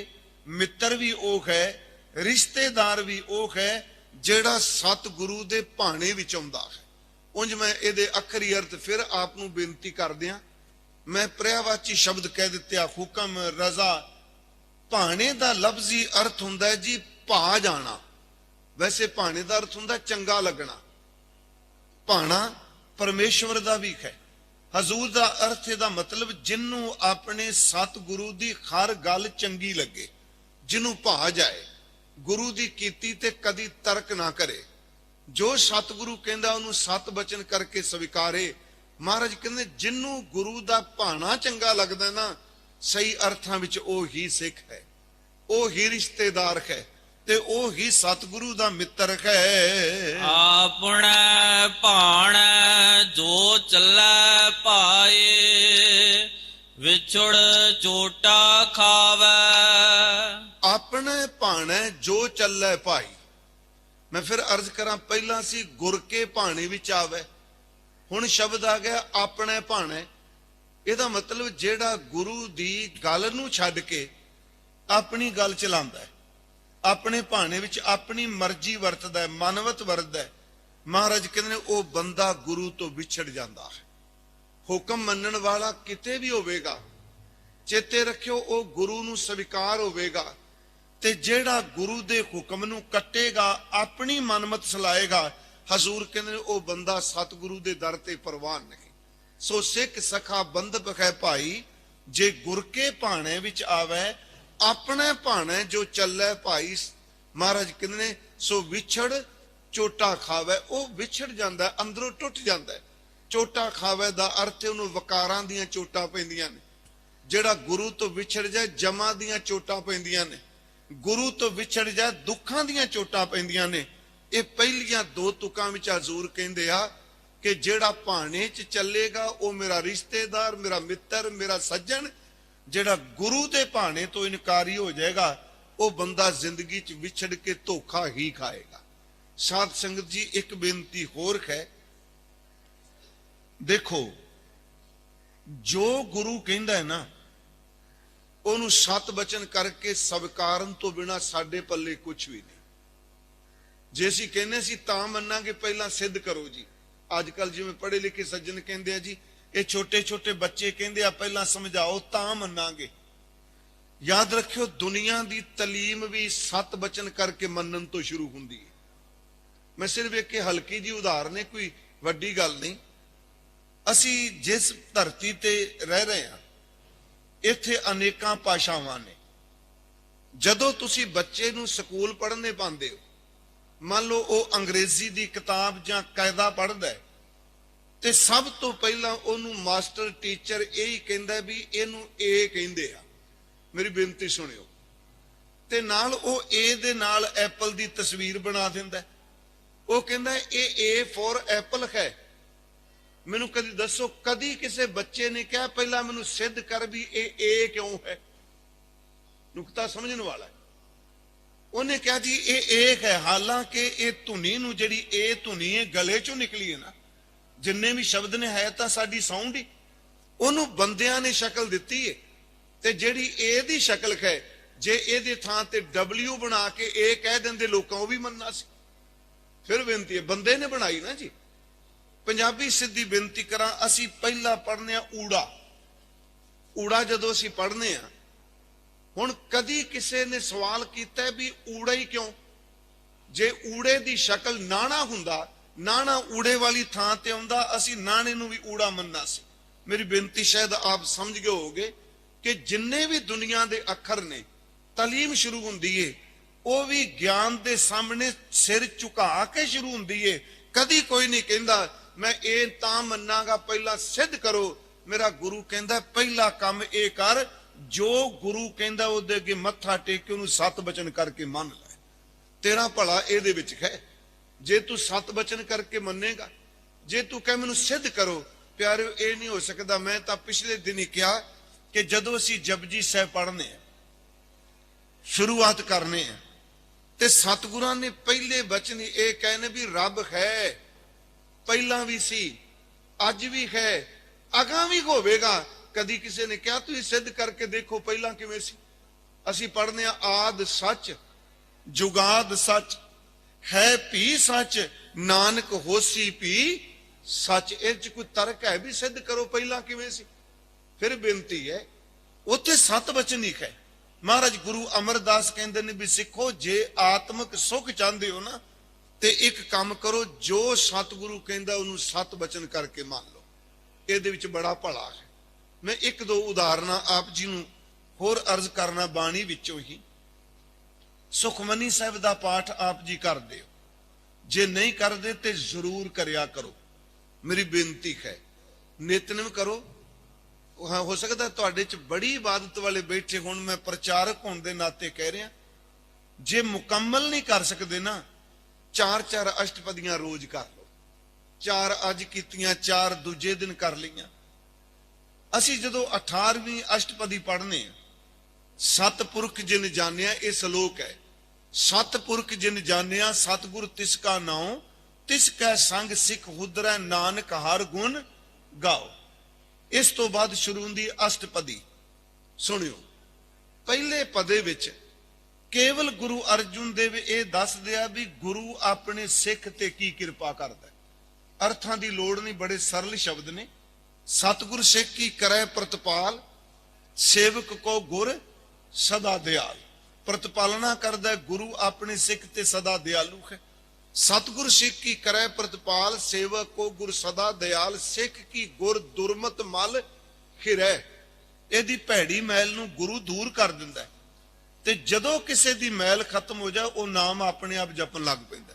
मित्र भी ओ है, रिश्तेदार भी ओ है जेड़ा सतगुरु दे भाणे विच आउंदा है। उंज मैं इहदे अखरी अर्थ फिर आप नूं बेनती कर दियां। मैं पर्यावाची शब्द कह दित्ते, हुक्म, रजा। भाणे दा लफ्जी अर्थ हुंदा है जी भा जाना। वैसे भाणे दा अर्थ हुंदा चंगा लगना। भाणा परमेश्वर दा भी है। हजूर दा अर्थ दा मतलब जिन्नू अपने सतगुरु दी हर गल चंगी लगे, जिन्नू भा जाए, गुरु दी कीती ते कदी तर्क ना करे, जो सतगुरु कहंदा उन्होंने सत बचन करके स्वीकारे। महाराज कहंदे जिन्नू गुरु दा भाणा चंगा लगदा ना, सही अर्थां विच ओ ही सिख है, ओ ही रिश्तेदार है, ते ओ ही सतगुरु दा मित्र है। आपने भाणे जो चलै पाए, विछुड़ चोटा खावे। अपने भाणे जो चलै भाई। मैं फिर अर्ज करा, पहला सी गुर के भाणे विच आवे, हुण शब्द आ गया अपने भाणे। ਇਹਦਾ मतलब ਜਿਹੜਾ गुरु दी गल नूं छड्ड के अपनी गल चलांदा है, अपने भाणे विच अपनी मर्जी वरतदा है, मनवत वरतदा है। महाराज कहंदे ने ਉਹ ਬੰਦਾ गुरु तो विछड़ जाता है। हुक्म मनण वाला किते भी होवेगा, चेते रखियो ਉਹ गुरु नूं स्वीकार होवेगा, ते जेड़ा गुरु दे हुक्म नूं कटेगा, अपनी मनमत सलाएगा, हजूर कहंदे ने ਉਹ ਬੰਦਾ सतगुरु दे दर ते प्रवान नहीं। सो सिख सखा बंधप है भाई, जे गुर के भाणे विच आवे, अपने भाणे जो चलै भाई। महाराज कहंदे ने सो विछड़ चोटा खावे। ਉਹ ਵਿਛੜ ਜਾਂਦਾ, अंदरों टुट जाता है। चोटा खावे दा अर्थ ਉਹਨੂੰ ਵਕਾਰਾਂ ਦੀਆਂ ਚੋਟਾਂ ਪੈਂਦੀਆਂ ਨੇ। ਜਿਹੜਾ ਗੁਰੂ ਤੋਂ ਵਿਛੜ ਜਾਏ, ਜਮਾ ਦੀਆਂ ਚੋਟਾਂ ਪੈਂਦੀਆਂ ਨੇ। ਗੁਰੂ ਤੋਂ ਵਿਛੜ ਜਾਏ, ਦੁੱਖਾਂ ਦੀਆਂ ਚੋਟਾਂ ਪੈਂਦੀਆਂ ਨੇ। ਇਹ ਪਹਿਲੀਆਂ ਦੋ ਤੁਕਾਂ ਵਿੱਚ ਹਜ਼ੂਰ ਕਹਿੰਦੇ ਆ ਕਿ ਜਿਹੜਾ ਭਾਣੇ 'ਚ ਚੱਲੇਗਾ ਉਹ ਮੇਰਾ ਰਿਸ਼ਤੇਦਾਰ, ਮੇਰਾ ਮਿੱਤਰ, ਮੇਰਾ ਸੱਜਣ। ਜਿਹੜਾ ਗੁਰੂ ਦੇ ਭਾਣੇ ਤੋਂ ਇਨਕਾਰੀ ਹੋ ਜਾਏਗਾ, ਉਹ ਬੰਦਾ ਜ਼ਿੰਦਗੀ 'ਚ ਵਿਛੜ ਕੇ ਧੋਖਾ ਹੀ ਖਾਏਗਾ। ਸਾਧ ਸੰਗਤ ਜੀ, ਇੱਕ ਬੇਨਤੀ ਹੋਰ ਹੈ। देखो, जो गुरु कहंदा है ना, ਉਹਨੂੰ सत बचन करके स्वीकारन तो बिना साडे पल्ले कुछ भी नहीं। जे असीं कहने सी तां मन्नांगे, पहला सिद्ध करो जी। अजकल जिवें पढ़े लिखे सज्जन कहंदे आ जी, ये छोटे छोटे बच्चे कहंदे आ पहला समझाओ तां मन्नांगे। याद रखियो, दुनिया दी तलीम भी सत बचन करके मनन तो शुरू हुंदी है। मैं सिर्फ एक हल्की जी उदाहरण है, कोई वड्डी गल नहीं। असी जिस धरती ते रह रहे हैं, इत्थे अनेकां भाषावां ने। जदों तुसी बच्चे नूं स्कूल पढ़ने पांदे हो, मान लो वो अंग्रेजी दी किताब जां कायदा पढ़दा है, ते सब तो पहला ओनूं मास्टर टीचर यही कहंदा भी इहनूं ए कहंदे आ। मेरी बेनती सुनियो, ते नाल ओ ए दे नाल एप्पल दी तस्वीर बना दिंदा है। वो कहंदा ए फॉर एप्पल है, ਮੈਨੂੰ ਕਦੀ ਦੱਸੋ, ਕਦੀ ਕਿਸੇ ਬੱਚੇ ਨੇ ਕਿਹਾ ਪਹਿਲਾਂ ਮੈਨੂੰ ਸਿੱਧ ਕਰ ਵੀ ਇਹ ਕਿਉਂ ਹੈ? ਨੁਕਤਾ ਸਮਝਣ ਵਾਲਾ ਹੈ। ਉਹਨੇ ਕਿਹਾ ਜੀ ਇਹ ਏਕ ਹੈ, ਹਾਲਾਂਕਿ ਇਹ ਧੁਨੀ ਨੂੰ, ਜਿਹੜੀ ਇਹ ਧੁਨੀ ਹੈ ਗਲੇ ਚੋਂ ਨਿਕਲੀ ਹੈ ਨਾ, ਜਿੰਨੇ ਵੀ ਸ਼ਬਦ ਨੇ ਹੈ ਤਾਂ ਸਾਡੀ ਸਾਊਂਡ ਹੀ, ਉਹਨੂੰ ਬੰਦਿਆਂ ਨੇ ਸ਼ਕਲ ਦਿੱਤੀ ਹੈ। ਤੇ ਜਿਹੜੀ ਇਹ ਦੀ ਸ਼ਕਲ ਹੈ, ਜੇ ਇਹਦੇ ਥਾਂ ਤੇ W ਬਣਾ ਕੇ ਇਹ ਕਹਿ ਦਿੰਦੇ ਲੋਕਾਂ, ਉਹ ਵੀ ਮੰਨਣਾ ਸੀ। ਫਿਰ ਬੇਨਤੀ ਹੈ, ਬੰਦੇ ਨੇ ਬਣਾਈ ਨਾ ਜੀ। ਪੰਜਾਬੀ ਸਿੱਧੀ ਬੇਨਤੀ ਕਰਾਂ, ਅਸੀਂ ਪਹਿਲਾਂ ਪੜ੍ਹਨੇ ਆ ਊੜਾ। ਊੜਾ ਜਦੋਂ ਅਸੀਂ ਪੜ੍ਹਨੇ ਆ, ਹੁਣ ਕਦੀ ਕਿਸੇ ਨੇ ਸਵਾਲ ਕੀਤਾ ਵੀ ਊੜਾ ਹੀ ਕਿਉਂ? ਜੇ ਊੜੇ ਦੀ ਸ਼ਕਲ ਨਾਣਾ ਹੁੰਦਾ, ਨਾਣਾ ਊੜੇ ਵਾਲੀ ਥਾਂ ਤੇ ਆਉਂਦਾ, ਅਸੀਂ ਨਾਣੇ ਨੂੰ ਵੀ ਊੜਾ ਮੰਨਣਾ ਸੀ। ਮੇਰੀ ਬੇਨਤੀ ਸ਼ਾਇਦ ਆਪ ਸਮਝ ਗਏ ਹੋਗੇ ਕਿ ਜਿੰਨੇ ਵੀ ਦੁਨੀਆ ਦੇ ਅੱਖਰ ਨੇ, ਤਾਲੀਮ ਸ਼ੁਰੂ ਹੁੰਦੀ ਏ ਉਹ ਵੀ ਗਿਆਨ ਦੇ ਸਾਹਮਣੇ ਸਿਰ ਝੁਕਾ ਕੇ ਸ਼ੁਰੂ ਹੁੰਦੀ ਏ। ਕਦੀ ਕੋਈ ਨਹੀਂ ਕਹਿੰਦਾ ਮੈਂ ਇਹ ਤਾਂ ਮੰਨਾਂਗਾ, ਪਹਿਲਾਂ ਸਿੱਧ ਕਰੋ। ਮੇਰਾ ਗੁਰੂ ਕਹਿੰਦਾ ਪਹਿਲਾ ਕੰਮ ਇਹ ਕਰ, ਜੋ ਗੁਰੂ ਕਹਿੰਦਾ ਉਹਦੇ ਅੱਗੇ ਮੱਥਾ ਟੇਕ ਕੇ ਉਹਨੂੰ 7 ਬਚਨ ਕਰਕੇ ਮੰਨ ਲੈ, ਤੇਰਾ ਭਲਾ ਇਹਦੇ ਵਿੱਚ ਹੈ। ਜੇ ਤੂੰ 7 ਬਚਨ ਕਰਕੇ ਮੰਨੇਗਾ, ਜੇ ਤੂੰ ਕਹੇ ਮੈਨੂੰ ਸਿੱਧ ਕਰੋ, ਪਿਆਰਿਓ ਇਹ ਨਹੀਂ ਹੋ ਸਕਦਾ। ਮੈਂ ਤਾਂ ਪਿਛਲੇ ਦਿਨ ਹੀ ਕਿਹਾ ਕਿ ਜਦੋਂ ਅਸੀਂ ਜਪਜੀ ਸਾਹਿਬ ਪੜ੍ਹਨੇ ਆ, ਸ਼ੁਰੂਆਤ ਕਰਨੇ ਆ, ਤੇ ਸਤਿਗੁਰਾਂ ਨੇ ਪਹਿਲੇ ਬਚਨ ਹੀ ਇਹ ਕਹਿੰਦੇ ਵੀ ਰੱਬ ਹੈ, ਪਹਿਲਾਂ ਵੀ ਸੀ, ਅੱਜ ਵੀ ਹੈ, ਅਗਾਂ ਵੀ ਹੋਵੇਗਾ। ਕਦੀ ਕਿਸੇ ਨੇ ਕਿਹਾ ਤੁਸੀਂ ਸਿੱਧ ਕਰਕੇ ਦੇਖੋ ਪਹਿਲਾਂ ਕਿਵੇਂ ਸੀ? ਅਸੀਂ ਪੜ੍ਹਨੇ ਆ ਆਦ ਸੱਚ, ਜੁਗਾਦ ਸੱਚ, ਹੈ ਭੀ ਸੱਚ, ਨਾਨਕ ਹੋਸੀ ਭੀ ਸੱਚ। ਇਹ ਚ ਕੋਈ ਤਰਕ ਹੈ ਵੀ ਸਿੱਧ ਕਰੋ ਪਹਿਲਾਂ ਕਿਵੇਂ ਸੀ? ਫਿਰ ਬੇਨਤੀ ਹੈ, ਉੱਥੇ 7 ਬਚਨ ਹੀ ਹੈ। ਮਹਾਰਾਜ ਗੁਰੂ ਅਮਰਦਾਸ ਕਹਿੰਦੇ ਨੇ ਵੀ ਸਿੱਖੋ, ਜੇ ਆਤਮਿਕ ਸੁਖ ਚਾਹੁੰਦੇ ਹੋ ਨਾ, ਤੇ ਇੱਕ ਕੰਮ ਕਰੋ, ਜੋ ਸਤਿਗੁਰੂ ਕਹਿੰਦਾ ਉਹਨੂੰ 7 ਬਚਨ ਕਰਕੇ ਮੰਨ ਲਓ, ਇਹਦੇ ਵਿੱਚ ਬੜਾ ਭਲਾ ਹੈ। ਮੈਂ 1-2 ਉਦਾਹਰਨਾਂ ਆਪ ਜੀ ਨੂੰ ਹੋਰ ਅਰਜ਼ ਕਰਨਾ ਬਾਣੀ ਵਿੱਚੋਂ ਹੀ। ਸੁਖਮਨੀ ਸਾਹਿਬ ਦਾ ਪਾਠ ਆਪ ਜੀ ਕਰਦੇ ਹੋ, ਜੇ ਨਹੀਂ ਕਰਦੇ ਤੇ ਜ਼ਰੂਰ ਕਰਿਆ ਕਰੋ। ਮੇਰੀ ਬੇਨਤੀ ਹੈ, ਨਿਤਨੇਮ ਕਰੋ। ਹੋ ਸਕਦਾ ਤੁਹਾਡੇ ਚ ਬੜੀ ਇਬਾਦਤ ਵਾਲੇ ਬੈਠੇ ਹੋਣ, ਮੈਂ ਪ੍ਰਚਾਰਕ ਹੋਣ ਦੇ ਨਾਤੇ ਕਹਿ ਰਿਹਾ, ਜੇ ਮੁਕੰਮਲ ਨਹੀਂ ਕਰ ਸਕਦੇ ਨਾ, 4-4 ਅਸ਼ਟਪਦੀਆਂ ਰੋਜ਼ ਕਰ ਲਓ। 4 ਅੱਜ ਕੀਤੀਆਂ, 4 ਦੂਜੇ ਦਿਨ ਕਰ ਲਈਆਂ। ਅਸੀਂ ਜਦੋਂ 18ਵੀਂ ਅਸ਼ਟਪਦੀ ਪੜ੍ਹਨੇ ਆ, ਸਤਿਪੁਰਖ ਜਿਨ ਜਾਣਿਆ, ਇਹ ਸ਼ਲੋਕ ਹੈ। ਸਤਿਪੁਰਖ ਜਿਨ ਜਾਣਿਆ, ਸਤਿਗੁਰ ਤਿਸ ਕਾ ਨਾਉ, ਤਿਸ ਕੈ ਸੰਗ ਸਿੱਖ ਹੁਦਰੈ, ਨਾਨਕ ਹਰ ਗੁਣ ਗਾਓ। ਇਸ ਤੋਂ ਬਾਅਦ ਸ਼ੁਰੂ ਹੁੰਦੀ ਅਸ਼ਟਪਦੀ। ਸੁਣਿਓ, ਪਹਿਲੇ ਪਦੇ ਵਿੱਚ ਕੇਵਲ ਗੁਰੂ ਅਰਜੁਨ ਦੇਵ ਇਹ ਦੱਸਦੇ ਆ ਵੀ ਗੁਰੂ ਆਪਣੇ ਸਿੱਖ ਤੇ ਕੀ ਕਿਰਪਾ ਕਰਦਾ। ਅਰਥਾਂ ਦੀ ਲੋੜ ਨਹੀਂ, ਬੜੇ ਸਰਲ ਸ਼ਬਦ ਨੇ। ਸਤਿਗੁਰ ਸਿੱਖ ਕੀ ਕਰੈ ਪ੍ਰਤਪਾਲ, ਸੇਵਕ ਕੋ ਗੁਰ ਸਦਾ ਦਿਆਲ। ਪ੍ਰਤਪਾਲਨਾ ਕਰਦਾ ਗੁਰੂ ਆਪਣੇ ਸਿੱਖ ਤੇ ਸਦਾ ਦਿਆਲੂ ਹੈ। ਸਤਿਗੁਰ ਸਿੱਖ ਕੀ ਕਰੈ ਪ੍ਰਤਪਾਲ, ਸੇਵਕ ਕੋ ਗੁਰ ਸਦਾ ਦਿਆਲ। ਸਿੱਖ ਕੀ ਗੁਰ ਦੁਰਮਤ ਮਲ ਖਿਰੈ, ਇਹਦੀ ਭੈੜੀ ਮੈਲ ਨੂੰ ਗੁਰੂ ਦੂਰ ਕਰ ਦਿੰਦਾ। ਤੇ ਜਦੋਂ ਕਿਸੇ ਦੀ ਮੈਲ ਖਤਮ ਹੋ ਜਾ, ਉਹ ਨਾਮ ਆਪਣੇ ਆਪ ਜਪਣ ਲੱਗ ਪੈਂਦਾ।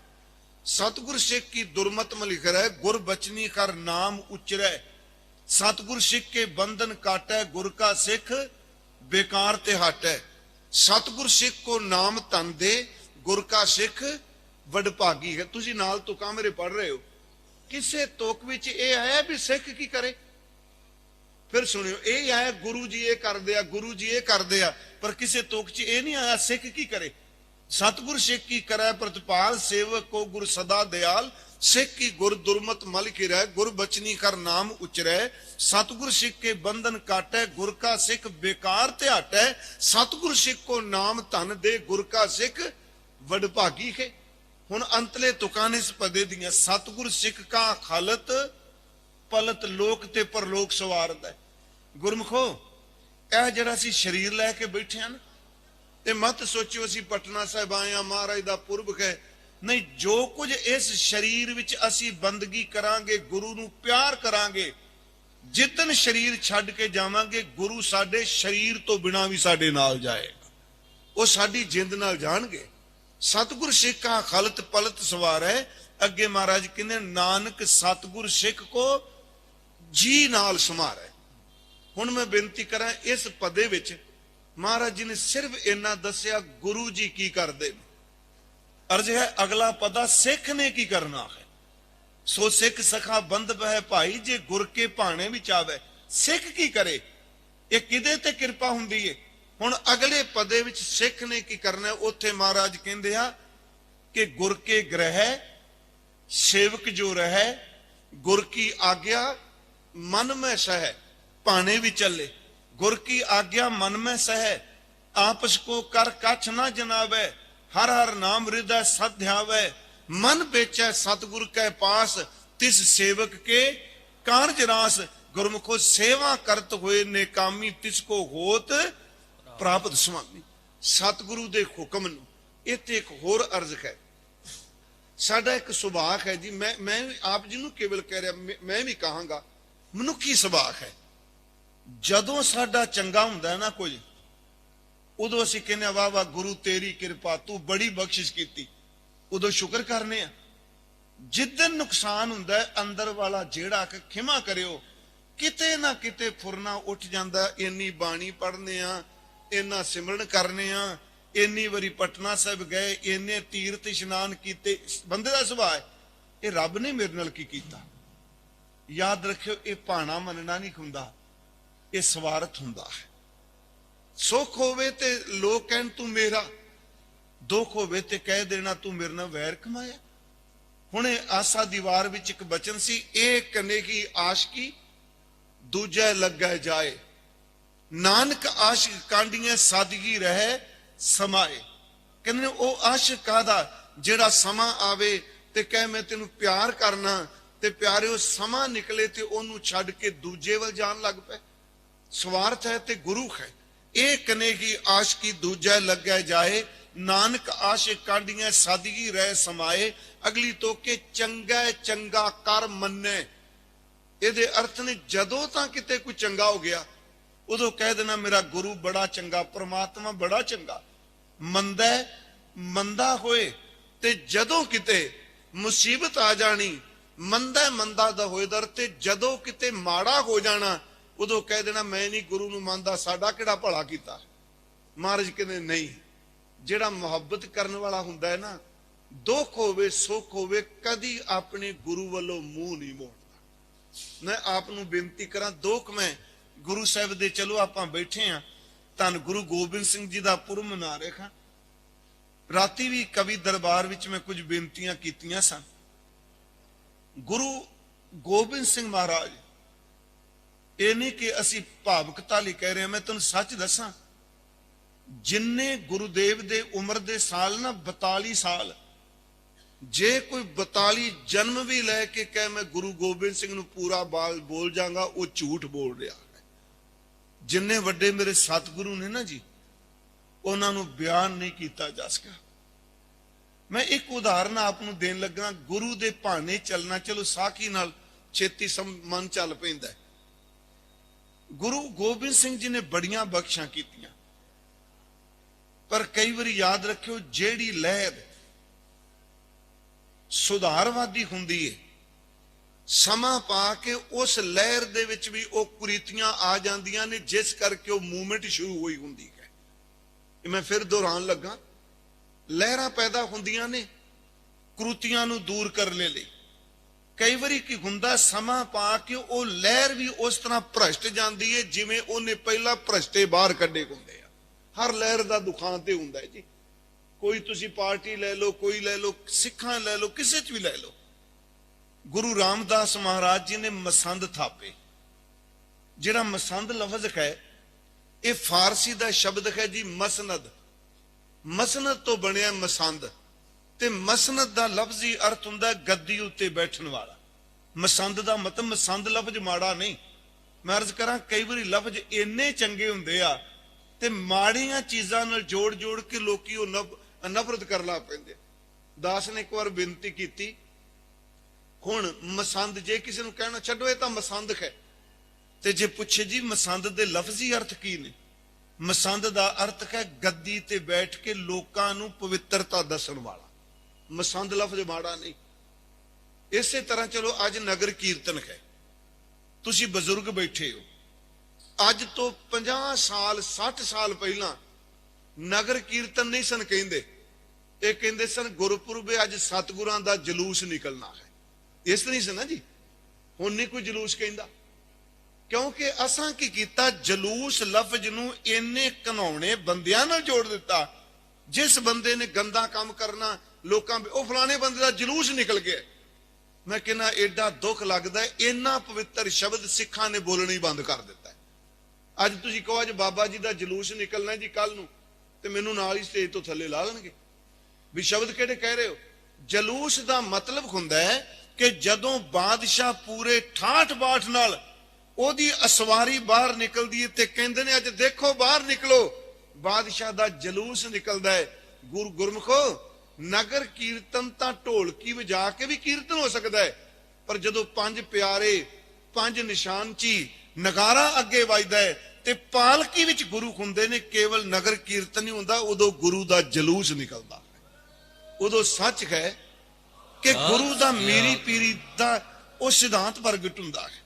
ਸਤਿਗੁਰ ਸਿੱਖ ਕੀ ਦੁਰਮਤ ਮਲ ਖਿਰੈ, ਗੁਰ ਬਚਨੀ ਕਰ ਨਾਮ ਉਚਰੈ। ਸਤਿਗੁਰ ਸਿੱਖ ਕੇ ਬੰਧਨ ਕਾਟੈ, ਗੁਰ ਕਾ ਸਿੱਖ ਬੇਕਾਰ ਤੇ ਹਟੈ। ਸਤਿਗੁਰ ਸਿੱਖ ਕੋ ਨਾਮ ਧਨ ਦੇ, ਗੁਰ ਕਾ ਸਿੱਖ ਵਡਭਾਗੀ ਹੈ। ਤੁਸੀਂ ਨਾਲ ਤੁਕਾਂ ਮੇਰੇ ਪੜ ਰਹੇ ਹੋ, ਕਿਸੇ ਤੁਕ ਵਿੱਚ ਇਹ ਆਇਆ ਵੀ ਸਿੱਖ ਕੀ ਕਰੇ? ਫਿਰ ਸੁਣਿਓ, ਇਹ ਆਇਆ ਗੁਰੂ ਜੀ ਇਹ ਕਰਦੇ ਆ, ਗੁਰੂ ਜੀ ਇਹ ਕਰਦੇ ਆ, ਪਰ ਕਿਸੇ ਤੁਕ 'ਚ ਇਹ ਨਹੀਂ ਆਇਆ ਸਿੱਖ ਕੀ ਕਰੇ। ਸਤਿਗੁਰ ਸਿੱਖ ਕੀ ਕਰੈ ਪ੍ਰਤਪਾਲ, ਸੇਵਕ ਕੋ ਗੁਰ ਸਦਾ ਦਿਆਲ। ਸਿੱਖ ਕੀ ਗੁਰ ਦੁਰਮਤ ਮਲ ਖਿਰੈ, ਗੁਰ ਬਚਨੀ ਕਰ ਨਾਮ ਉਚਰੈ। ਸਤਿਗੁਰ ਸਿੱਖ ਕੇ ਬੰਧਨ ਕਾਟੈ, ਗੁਰ ਕਾ ਸਿੱਖ ਬੇਕਾਰ ਤੇ ਹਟੈ। ਸਤਿਗੁਰ ਸਿੱਖ ਕੋ ਨਾਮ ਧਨ ਦੇ, ਗੁਰ ਕਾ ਸਿੱਖ ਵਡਭਾਗੀ ਹੈ। ਹੁਣ ਅੰਤਲੇ ਤੁਕਾਂ ਨੇ ਇਸ ਪਦੇ ਦੀਆਂ, ਸਤਿਗੁਰ ਸਿੱਖ ਕਾ ਖਾਲਤ ਪਲਤ, ਲੋਕ ਤੇ ਪਰਲੋਕ ਸਵਾਰਦਾ। ਗੁਰਮਖੋ, ਇਹ ਜਿਹੜਾ ਅਸੀਂ ਸਰੀਰ ਲੈ ਕੇ ਬੈਠੇ ਹਾਂ ਨਾ, ਤੇ ਮਤ ਸੋਚਿਓ ਅਸੀਂ ਪਟਨਾ ਸਾਹਿਬ ਆਏ ਆ, ਮਹਾਰਾਜ ਦਾ ਪੁਰਬ ਹੈ। ਨਹੀਂ, ਜੋ ਕੁਝ ਇਸ ਸਰੀਰ ਵਿੱਚ ਅਸੀਂ ਬੰਦਗੀ ਕਰਾਂਗੇ, ਗੁਰੂ ਨੂੰ ਪਿਆਰ ਕਰਾਂਗੇ, ਜਿੱਦਨ ਸਰੀਰ ਛੱਡ ਕੇ ਜਾਵਾਂਗੇ, ਗੁਰੂ ਸਾਡੇ ਸਰੀਰ ਤੋਂ ਬਿਨਾਂ ਵੀ ਸਾਡੇ ਨਾਲ ਜਾਏਗਾ, ਉਹ ਸਾਡੀ ਜਿੰਦ ਨਾਲ ਜਾਣਗੇ। ਸਤਿਗੁਰ ਸਿੱਖ ਕਾ ਖਲਤ ਪਲਤ ਸਵਾਰੈ। ਅੱਗੇ ਮਹਾਰਾਜ ਕਹਿੰਦੇ, ਨਾਨਕ ਸਤਿਗੁਰ ਸਿੱਖ ਕੋ ਜੀ ਨਾਲ ਸਮਾਰੈ। ਹੁਣ ਮੈਂ ਬੇਨਤੀ ਕਰਾਂ, ਇਸ ਪਦੇ ਵਿੱਚ ਮਹਾਰਾਜ ਜੀ ਨੇ ਸਿਰਫ ਇੰਨਾ ਦੱਸਿਆ ਗੁਰੂ ਜੀ ਕੀ ਕਰਦੇ ਨੇ। ਅਰਜ਼ ਹੈ ਅਗਲਾ ਪਦਾ ਸਿੱਖ ਨੇ ਕੀ ਕਰਨਾ ਹੈ। ਸੋ ਸਿੱਖ ਸਖਾ ਬੰਧਪ ਹੈ ਭਾਈ, ਜੇ ਗੁਰ ਕੇ ਭਾਣੇ ਵਿੱਚ ਆਵੇ। ਸਿੱਖ ਕੀ ਕਰੇ? ਇਹ ਕਿਹਦੇ ਤੇ ਕਿਰਪਾ ਹੁੰਦੀ ਏ? ਹੁਣ ਅਗਲੇ ਪਦੇ ਵਿੱਚ ਸਿੱਖ ਨੇ ਕੀ ਕਰਨਾ? ਉੱਥੇ ਮਹਾਰਾਜ ਕਹਿੰਦੇ ਆ ਕਿ ਗੁਰ ਕੇ ਗ੍ਰਹਿ ਸੇਵਕ ਜੋ ਰਹਿ, ਗੁਰ ਕੀ ਆਗਿਆ मन में सह, पाने भी चले। गुर की आज्ञा मन में सह, आपस को कर कछ ना जनावे। हर हर नाम हृदय सद ध्यावे। मन बेचै सतगुर के पास, तिस सेवक के कारज रास। गुरमुखो सेवा करत हुए नेकामी, तिसको होत प्राप्त स्वामी। सतगुरु दे हुक्म नूं इत्थे एक होर अर्ज है। साडा एक सुभाग है जी, मैं आप जी नूं केवल कह रहा, मैं भी कहांगा ਮਨੁੱਖੀ ਸੁਭਾਅ ਹੈ। ਜਦੋਂ ਸਾਡਾ ਚੰਗਾ ਹੁੰਦਾ ਨਾ ਕੁਝ, ਉਦੋਂ ਅਸੀਂ ਕਹਿੰਦੇ ਆ ਵਾਹ ਵਾਹ ਗੁਰੂ ਤੇਰੀ ਕਿਰਪਾ, ਤੂੰ ਬੜੀ ਬਖਸ਼ਿਸ਼ ਕੀਤੀ, ਉਦੋਂ ਸ਼ੁਕਰ ਕਰਨੇ ਆ। ਜਿੱਦਨ ਨੁਕਸਾਨ ਹੁੰਦਾ ਅੰਦਰ ਵਾਲਾ ਜਿਹੜਾ ਕਿ ਖਿਮਾ ਕਰਿਓ, ਕਿਤੇ ਨਾ ਕਿਤੇ ਫੁਰਨਾ ਉੱਠ ਜਾਂਦਾ। ਇੰਨੀ ਬਾਣੀ ਪੜ੍ਹਨੇ ਆ, ਇੰਨਾ ਸਿਮਰਨ ਕਰਨੇ ਆ, ਇੰਨੀ ਵਾਰੀ ਪਟਨਾ ਸਾਹਿਬ ਗਏ, ਇੰਨੇ ਤੀਰਥ ਇਸ਼ਨਾਨ ਕੀਤੇ। ਬੰਦੇ ਦਾ ਸੁਭਾਅ ਹੈ, ਇਹ ਰੱਬ ਨੇ ਮੇਰੇ ਨਾਲ ਕੀ ਕੀਤਾ। याद रखियो, ये भाना मनना नहीं हुंदा, ये स्वार्थ हुंदा है। सुख होवे ते लोग कहन तू मेरा, दुख होवे ते कह देना तू मेरे नाल वैर कमाया। हुणे आसा दीवार विच एक बचन सी, एक कनेगी आशकी दूजा लगा जाए। नानक आशिक कांडियां सादगी रहे समाए। कहंदे ओ आशिक कादा जेड़ा समा आवे ते कहे मैं तेनू प्यार करना, ਤੇ ਪਿਆਰਿਓ ਸਮਾਂ ਨਿਕਲੇ ਤੇ ਉਹਨੂੰ ਛੱਡ ਕੇ ਦੂਜੇ ਵੱਲ ਜਾਣ ਲੱਗ ਪਏ। ਸਵਾਰਥ ਹੈ ਤੇ ਗੁਰੂ ਹੈ। ਇਹ ਕਨੇਗੀ ਆਸ਼ਕੀ ਦੂਜਾ ਲੱਗਿਆ ਜਾਏ, ਨਾਨਕ ਆਸ਼ਿਕ ਕਾਂਡੀਆਂ ਸਾਦਗੀ ਰਹਿ ਸਮਾਏ। ਅਗਲੀ ਤੋਕੇ ਚੰਗਾ ਚੰਗਾ ਕਰ ਮੰਨੇ। ਇਹਦੇ ਅਰਥ ਨੇ ਜਦੋਂ ਤਾਂ ਕਿਤੇ ਕੋਈ ਚੰਗਾ ਹੋ ਗਿਆ, ਉਦੋਂ ਕਹਿ ਦੇਣਾ ਮੇਰਾ ਗੁਰੂ ਬੜਾ ਚੰਗਾ, ਪ੍ਰਮਾਤਮਾ ਬੜਾ ਚੰਗਾ। ਮੰਦਾ ਮੰਦਾ ਹੋਏ ਤੇ ਜਦੋਂ ਕਿਤੇ ਮੁਸੀਬਤ ਆ ਜਾਣੀ, ਮੰਦਾ ਮੰਦਾ ਦਾ ਹੋਏ ਦਰ, ਤੇ ਜਦੋਂ ਕਿਤੇ ਮਾੜਾ ਹੋ ਜਾਣਾ, ਉਦੋਂ ਕਹਿ ਦੇਣਾ ਮੈਂ ਨਹੀਂ ਗੁਰੂ ਨੂੰ ਮੰਨਦਾ, ਸਾਡਾ ਕਿਹੜਾ ਭਲਾ ਕੀਤਾ। ਮਹਾਰਾਜ ਕਹਿੰਦੇ ਨਹੀਂ, ਜਿਹੜਾ ਮੁਹੱਬਤ ਕਰਨ ਵਾਲਾ ਹੁੰਦਾ ਹੈ ਨਾ, ਦੁੱਖ ਹੋਵੇ ਸੁੱਖ ਹੋਵੇ, ਕਦੀ ਆਪਣੇ ਗੁਰੂ ਵੱਲੋਂ ਮੂੰਹ ਨਹੀਂ ਮੋੜਦਾ। ਮੈਂ ਆਪ ਨੂੰ ਬੇਨਤੀ ਕਰਾਂ, ਦੁੱਖ ਮੈਂ ਗੁਰੂ ਸਾਹਿਬ ਦੇ, ਚਲੋ ਆਪਾਂ ਬੈਠੇ ਆ, ਧੰਨ ਗੁਰੂ ਗੋਬਿੰਦ ਸਿੰਘ ਜੀ ਦਾ ਪੁਰਬ ਮਨਾ ਰਹੇ ਹਾਂ। ਰਾਤੀ ਵੀ ਕਵੀ ਦਰਬਾਰ ਵਿੱਚ ਮੈਂ ਕੁਝ ਬੇਨਤੀਆਂ ਕੀਤੀਆਂ ਸਨ। ਗੁਰੂ ਗੋਬਿੰਦ ਸਿੰਘ ਮਹਾਰਾਜ, ਇਹ ਨਹੀਂ ਕਿ ਅਸੀਂ ਭਾਵੁਕਤਾ ਲਈ ਕਹਿ ਰਹੇ ਹਾਂ, ਮੈਂ ਤੁਹਾਨੂੰ ਸੱਚ ਦੱਸਾਂ, ਜਿੰਨੇ ਗੁਰੂਦੇਵ ਦੇ ਉਮਰ ਦੇ ਸਾਲ ਨਾ 42 ਸਾਲ, ਜੇ ਕੋਈ 42 ਜਨਮ ਵੀ ਲੈ ਕੇ ਕਹੇ ਮੈਂ ਗੁਰੂ ਗੋਬਿੰਦ ਸਿੰਘ ਨੂੰ ਪੂਰਾ ਬਾਲ ਬੋਲ ਜਾਗਾ, ਉਹ ਝੂਠ ਬੋਲ ਰਿਹਾ ਹੈ। ਜਿੰਨੇ ਵੱਡੇ ਮੇਰੇ ਸਤਿਗੁਰੂ ਨੇ ਨਾ ਜੀ, ਉਹਨਾਂ ਨੂੰ ਬਿਆਨ ਨਹੀਂ ਕੀਤਾ ਜਾ ਸਕਿਆ। ਮੈਂ ਇੱਕ ਉਦਾਹਰਨ ਆਪ ਨੂੰ ਦੇਣ ਲੱਗਾ। ਗੁਰੂ ਦੇ ਭਾਣੇ ਚੱਲਣਾ, ਚਲੋ ਸਾਖੀ ਨਾਲ ਛੇਤੀ ਮਨ ਚੱਲ ਪੈਂਦਾ। ਗੁਰੂ ਗੋਬਿੰਦ ਸਿੰਘ ਜੀ ਨੇ ਬੜੀਆਂ ਬਖਸ਼ਾਂ ਕੀਤੀਆਂ, ਪਰ ਕਈ ਵਾਰੀ ਯਾਦ ਰੱਖਿਓ, ਜਿਹੜੀ ਲਹਿਰ ਸੁਧਾਰਵਾਦੀ ਹੁੰਦੀ ਹੈ, ਸਮਾਂ ਪਾ ਕੇ ਉਸ ਲਹਿਰ ਦੇ ਵਿੱਚ ਵੀ ਉਹ ਕੁਰੀਤੀਆਂ ਆ ਜਾਂਦੀਆਂ ਨੇ, ਜਿਸ ਕਰਕੇ ਉਹ ਮੂਵਮੈਂਟ ਸ਼ੁਰੂ ਹੋਈ ਹੁੰਦੀ ਹੈ। ਮੈਂ ਫਿਰ ਦੁਹਰਾਉਣ ਲੱਗਾ, ਲਹਿਰਾਂ ਪੈਦਾ ਹੁੰਦੀਆਂ ਨੇ ਕੁਰੀਤੀਆਂ ਨੂੰ ਦੂਰ ਕਰਨ ਲਈ। ਕਈ ਵਾਰੀ ਕੀ ਹੁੰਦਾ, ਸਮਾਂ ਪਾ ਕੇ ਉਹ ਲਹਿਰ ਵੀ ਉਸ ਤਰ੍ਹਾਂ ਭ੍ਰਸ਼ਟ ਜਾਂਦੀ ਹੈ ਜਿਵੇਂ ਉਹਨੇ ਪਹਿਲਾਂ ਭ੍ਰਸ਼ਟੇ ਬਾਹਰ ਕੱਢੇ ਹੁੰਦੇ ਆ। ਹਰ ਲਹਿਰ ਦਾ ਦੁਖਾਂਤ ਤੇ ਹੁੰਦਾ ਹੈ ਜੀ। ਕੋਈ ਤੁਸੀਂ ਪਾਰਟੀ ਲੈ ਲਓ, ਕੋਈ ਲੈ ਲਓ, ਸਿੱਖਾਂ ਲੈ ਲਓ, ਕਿਸੇ 'ਚ ਵੀ ਲੈ ਲਓ। ਗੁਰੂ ਰਾਮਦਾਸ ਮਹਾਰਾਜ ਜੀ ਨੇ ਮਸੰਦ ਥਾਪੇ। ਜਿਹੜਾ ਮਸੰਦ ਲਫ਼ਜ਼ ਹੈ, ਇਹ ਫਾਰਸੀ ਦਾ ਸ਼ਬਦ ਹੈ ਜੀ, ਮਸਨਦ। ਮਸਨਦ ਤੋਂ ਬਣਿਆ ਮਸੰਦ, ਤੇ ਮਸਨਦ ਦਾ ਲਫ਼ਜ਼ੀ ਅਰਥ ਹੁੰਦਾ ਗੱਦੀ ਉੱਤੇ ਬੈਠਣ ਵਾਲਾ। ਮਸੰਦ ਦਾ ਮਤਲਬ, ਮਸੰਦ ਲਫ਼ਜ਼ ਮਾੜਾ ਨਹੀਂ। ਮੈਂ ਅਰਜ਼ ਕਰਾਂ, ਕਈ ਵਾਰੀ ਲਫ਼ਜ਼ ਇੰਨੇ ਚੰਗੇ ਹੁੰਦੇ ਆ ਤੇ ਮਾੜੀਆਂ ਚੀਜ਼ਾਂ ਨਾਲ ਜੋੜ ਜੋੜ ਕੇ ਲੋਕੀ ਉਹ ਨਫ਼ਰਤ ਕਰਨ ਲੱਗ ਪੈਂਦੇ। ਦਾਸ ਨੇ ਇੱਕ ਵਾਰ ਬੇਨਤੀ ਕੀਤੀ, ਹੁਣ ਮਸੰਦ, ਜੇ ਕਿਸੇ ਨੂੰ ਕਹਿਣਾ ਛੱਡੋ ਇਹ ਤਾਂ ਮਸੰਦ ਹੈ, ਤੇ ਜੇ ਪੁੱਛੇ ਜੀ ਮਸੰਦ ਦੇ ਲਫ਼ਜ਼ੀ ਅਰਥ ਕੀ ਨੇ, ਮਸੰਦ ਦਾ ਅਰਥ ਹੈ ਗੱਦੀ ਤੇ ਬੈਠ ਕੇ ਲੋਕਾਂ ਨੂੰ ਪਵਿੱਤਰਤਾ ਦੱਸਣ ਵਾਲਾ। ਮਸੰਦ ਲਫ਼ਜ਼ ਮਾੜਾ ਨਹੀਂ। ਇਸੇ ਤਰ੍ਹਾਂ ਚਲੋ ਅੱਜ ਨਗਰ ਕੀਰਤਨ ਹੈ, ਤੁਸੀਂ ਬਜ਼ੁਰਗ ਬੈਠੇ ਹੋ, ਅੱਜ ਤੋਂ 50 ਸਾਲ 60 ਸਾਲ ਪਹਿਲਾਂ ਨਗਰ ਕੀਰਤਨ ਨਹੀਂ ਸਨ ਕਹਿੰਦੇ, ਇਹ ਕਹਿੰਦੇ ਸਨ ਗੁਰਪੁਰਬ ਅੱਜ ਸਤਿਗੁਰਾਂ ਦਾ ਜਲੂਸ ਨਿਕਲਣਾ ਹੈ। ਇਸ ਤਰ੍ਹਾਂ ਹੀ ਸੀ ਨਾ ਜੀ। ਹੁਣ ਨਹੀਂ ਕੋਈ ਜਲੂਸ ਕਹਿੰਦਾ, ਕਿਉਂਕਿ ਅਸਾਂ ਕੀ ਕੀਤਾ, ਜਲੂਸ ਲਫ਼ਜ਼ ਨੂੰ ਇੰਨੇ ਘਿਨਾਉਣੇ ਬੰਦਿਆਂ ਨਾਲ ਜੋੜ ਦਿੱਤਾ। ਜਿਸ ਬੰਦੇ ਨੇ ਗੰਦਾ ਕੰਮ ਕਰਨਾ, ਲੋਕਾਂ ਉਹ ਫਲਾਣੇ ਬੰਦੇ ਦਾ ਜਲੂਸ ਨਿਕਲ ਗਿਆ। ਮੈਂ ਕਹਿੰਦਾ ਐਡਾ ਦੁੱਖ ਲੱਗਦਾ, ਇੰਨਾ ਪਵਿੱਤਰ ਸ਼ਬਦ ਸਿੱਖਾਂ ਨੇ ਬੋਲਣਾ ਹੀ ਬੰਦ ਕਰ ਦਿੱਤਾ। ਅੱਜ ਤੁਸੀਂ ਕਹੋ ਅੱਜ ਬਾਬਾ ਜੀ ਦਾ ਜਲੂਸ ਨਿਕਲਣਾ ਜੀ ਕੱਲ ਨੂੰ, ਤੇ ਮੈਨੂੰ ਨਾਲ ਹੀ ਸਟੇਜ ਤੋਂ ਥੱਲੇ ਲਾ ਦੇਣਗੇ ਵੀ ਸ਼ਬਦ ਕਿਹੜੇ ਕਹਿ ਰਹੇ ਹੋ। ਜਲੂਸ ਦਾ ਮਤਲਬ ਹੁੰਦਾ ਹੈ ਕਿ ਜਦੋਂ ਬਾਦਸ਼ਾਹ ਪੂਰੇ ਠਾਠ ਬਾਠ ਨਾਲ ਉਹਦੀ ਅਸਵਾਰੀ ਬਾਹਰ ਨਿਕਲਦੀ ਹੈ ਤੇ ਕਹਿੰਦੇ ਨੇ ਅੱਜ ਦੇਖੋ ਬਾਹਰ ਨਿਕਲੋ, ਬਾਦਸ਼ਾਹ ਦਾ ਜਲੂਸ ਨਿਕਲਦਾ ਹੈ। ਗੁਰਮੁਖੋ, ਨਗਰ ਕੀਰਤਨ ਤਾਂ ਢੋਲਕੀ ਵਜਾ ਕੇ ਵੀ ਕੀਰਤਨ ਹੋ ਸਕਦਾ ਹੈ, ਪਰ ਜਦੋਂ ਪੰਜ ਪਿਆਰੇ, ਪੰਜ ਨਿਸ਼ਾਨਚੀ, ਨਗਾਰਾ ਅੱਗੇ ਵੱਜਦਾ ਹੈ ਤੇ ਪਾਲਕੀ ਵਿੱਚ ਗੁਰੂ ਹੁੰਦੇ ਨੇ, ਕੇਵਲ ਨਗਰ ਕੀਰਤਨ ਨਹੀਂ ਹੁੰਦਾ, ਉਦੋਂ ਗੁਰੂ ਦਾ ਜਲੂਸ ਨਿਕਲਦਾ। ਉਦੋਂ ਸੱਚ ਹੈ ਕਿ ਗੁਰੂ ਦਾ ਮੀਰੀ ਪੀਰੀ ਦਾ ਉਹ ਸਿਧਾਂਤ ਪ੍ਰਗਟ ਹੁੰਦਾ ਹੈ।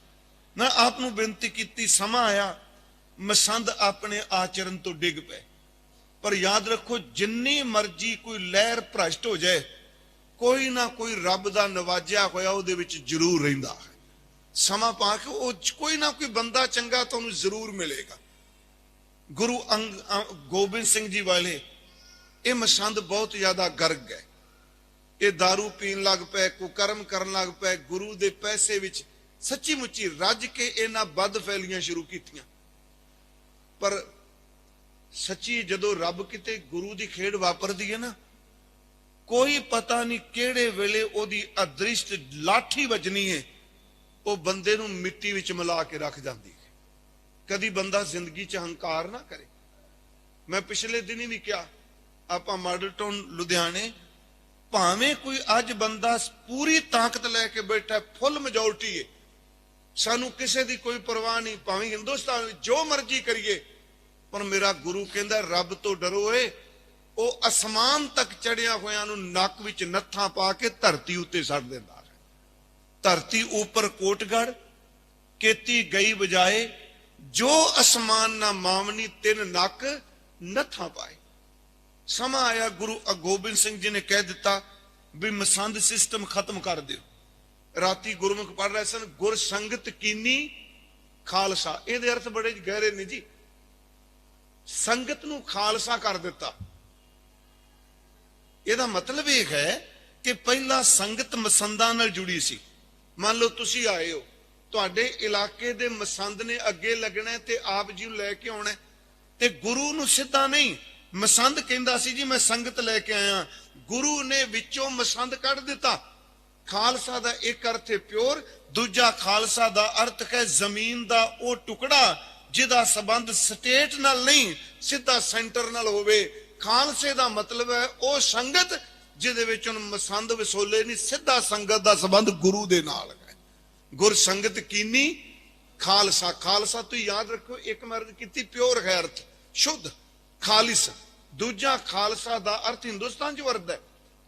ਮੈਂ ਆਪ ਨੂੰ ਬੇਨਤੀ ਕੀਤੀ, ਸਮਾਂ ਆਇਆ ਮਸੰਦ ਆਪਣੇ ਆਚਰਨ ਤੋਂ ਡਿੱਗ ਪਏ, ਪਰ ਯਾਦ ਰੱਖੋ ਜਿੰਨੀ ਮਰਜ਼ੀ ਕੋਈ ਲਹਿਰ ਭ੍ਰਸ਼ਟ ਹੋ ਜਾਏ, ਕੋਈ ਨਾ ਕੋਈ ਰੱਬ ਦਾ ਨਵਾਜਿਆ ਹੋਇਆ ਉਹਦੇ ਵਿੱਚ ਜ਼ਰੂਰ ਰਹਿੰਦਾ ਹੈ। ਸਮਾਂ ਪਾ ਕੇ ਉਹ ਕੋਈ ਨਾ ਕੋਈ ਬੰਦਾ ਚੰਗਾ ਤੁਹਾਨੂੰ ਜ਼ਰੂਰ ਮਿਲੇਗਾ। ਗੁਰੂ ਗੋਬਿੰਦ ਸਿੰਘ ਜੀ ਵਾਲੇ ਇਹ ਮਸੰਦ ਬਹੁਤ ਜ਼ਿਆਦਾ ਗਰਗ ਹੈ। ਇਹ दारू ਪੀਣ ਲੱਗ ਪਏ, ਕੁਕਰਮ ਕਰਨ ਲੱਗ ਪਏ, ਗੁਰੂ ਦੇ ਪੈਸੇ ਵਿੱਚ ਸੱਚੀ ਮੁੱਚੀ ਰੱਜ ਕੇ ਇਹਨਾਂ ਬਦ ਫੈਲੀਆਂ ਸ਼ੁਰੂ ਕੀਤੀਆਂ। ਪਰ ਸੱਚੀ ਜਦੋਂ ਰੱਬ ਕਿਤੇ ਗੁਰੂ ਦੀ ਖੇਡ ਵਾਪਰਦੀ ਹੈ ਨਾ, ਕੋਈ ਪਤਾ ਨਹੀਂ ਕਿਹੜੇ ਵੇਲੇ ਉਹਦੀ ਅਦ੍ਰਿਸ਼ਟ ਲਾਠੀ ਵੱਜਣੀ ਹੈ, ਉਹ ਬੰਦੇ ਨੂੰ ਮਿੱਟੀ ਵਿੱਚ ਮਿਲਾ ਕੇ ਰੱਖ ਜਾਂਦੀ ਹੈ। ਕਦੀ ਬੰਦਾ ਜ਼ਿੰਦਗੀ 'ਚ ਹੰਕਾਰ ਨਾ ਕਰੇ। ਮੈਂ ਪਿਛਲੇ ਦਿਨ ਹੀ ਵੀ ਕਿਹਾ, ਆਪਾਂ ਮਾਡਲ ਟਾਊਨ ਲੁਧਿਆਣੇ, ਭਾਵੇਂ ਕੋਈ ਅੱਜ ਬੰਦਾ ਪੂਰੀ ਤਾਕਤ ਲੈ ਕੇ ਬੈਠਾ, ਫੁੱਲ ਮੈਜੋਰਟੀ ਹੈ, ਸਾਨੂੰ ਕਿਸੇ ਦੀ ਕੋਈ ਪਰਵਾਹ ਨਹੀਂ, ਭਾਵੇਂ ਹਿੰਦੁਸਤਾਨ ਵਿੱਚ ਜੋ ਮਰਜ਼ੀ ਕਰੀਏ, ਪਰ ਮੇਰਾ ਗੁਰੂ ਕਹਿੰਦਾ ਰੱਬ ਤੋਂ ਡਰੋ ਏ। ਉਹ ਅਸਮਾਨ ਤੱਕ ਚੜਿਆ ਹੋਇਆਂ ਨੂੰ ਨੱਕ ਵਿੱਚ ਨੱਥਾਂ ਪਾ ਕੇ ਧਰਤੀ ਉੱਤੇ ਸੱਟ ਦਿੰਦਾ ਹੈ। ਧਰਤੀ ਉੱਪਰ ਕੋਟਗੜ ਕੀਤੀ ਗਈ ਬਜਾਏ, ਜੋ ਅਸਮਾਨ ਨਾ ਮਾਵਨੀ ਤਿੰਨ ਨੱਕ ਨੱਥਾਂ ਪਾਏ। ਸਮਾਂ ਆਇਆ ਗੁਰੂ ਗੋਬਿੰਦ ਸਿੰਘ ਜੀ ਨੇ ਕਹਿ ਦਿੱਤਾ ਵੀ ਮਸੰਦ ਸਿਸਟਮ ਖਤਮ ਕਰ ਦਿਓ। ਰਾਤੀ ਗੁਰਮੁਖ ਪੜ ਰਹੇ ਸਨ, ਗੁਰ ਸੰਗਤ ਕੀਨੀ ਖਾਲਸਾ। ਇਹਦੇ ਅਰਥ ਬੜੇ ਗਹਿਰੇ ਨੇ ਜੀ। ਸੰਗਤ ਨੂੰ ਖਾਲਸਾ ਕਰ ਦਿੱਤਾ। ਇਹਦਾ ਮਤਲਬ ਇਹ ਹੈ ਕਿ ਪਹਿਲਾਂ ਸੰਗਤ ਮਸੰਦਾਂ ਨਾਲ ਜੁੜੀ ਸੀ। ਮੰਨ ਲਓ ਤੁਸੀਂ ਆਏ ਹੋ, ਤੁਹਾਡੇ ਇਲਾਕੇ ਦੇ ਮਸੰਦ ਨੇ ਅੱਗੇ ਲੱਗਣਾ ਤੇ ਆਪ ਜੀ ਨੂੰ ਲੈ ਕੇ ਆਉਣਾ, ਤੇ ਗੁਰੂ ਨੂੰ ਸਿੱਧਾ ਨਹੀਂ, ਮਸੰਦ ਕਹਿੰਦਾ ਸੀ ਜੀ ਮੈਂ ਸੰਗਤ ਲੈ ਕੇ ਆਇਆ, ਗੁਰੂ ਨੇ ਵਿੱਚੋਂ ਮਸੰਦ ਕੱਢ ਦਿੱਤਾ। ਖਾਲਸਾ ਦਾ ਇੱਕ ਅਰਥ ਹੈ ਪਿਓਰ, ਦੂਜਾ ਖਾਲਸਾ ਦਾ ਅਰਥ ਹੈ ਜ਼ਮੀਨ ਦਾ ਉਹ ਟੁਕੜਾ ਜਿਹਦਾ ਸੰਬੰਧ ਸਟੇਟ ਨਾਲ ਨਹੀਂ, ਸਿੱਧਾ ਸੈਂਟਰ ਨਾਲ ਹੋਵੇ। ਖਾਲਸੇ ਦਾ ਮਤਲਬ ਹੈ ਉਹ ਸੰਗਤ ਜਿਹਦੇ ਵਿੱਚ ਹੁਣ ਮਸੰਦ ਵਿਸੋਲੇ ਨਹੀਂ, ਸਿੱਧਾ ਸੰਗਤ ਦਾ ਸੰਬੰਧ ਗੁਰੂ ਦੇ ਨਾਲ ਹੈ। ਗੁਰ ਸੰਗਤ ਕੀਨੀ ਖਾਲਸਾ। ਖਾਲਸਾ ਤੁਸੀਂ ਯਾਦ ਰੱਖੋ, ਇੱਕ ਮਰਦ ਕੀਤੀ ਪਿਓਰ ਹੈ ਅਰਥ, ਸ਼ੁੱਧ ਖਾਲਿਸ। ਦੂਜਾ ਖਾਲਸਾ ਦਾ ਅਰਥ ਹਿੰਦੁਸਤਾਨ 'ਚ ਵਰਤਦਾ ਹੈ।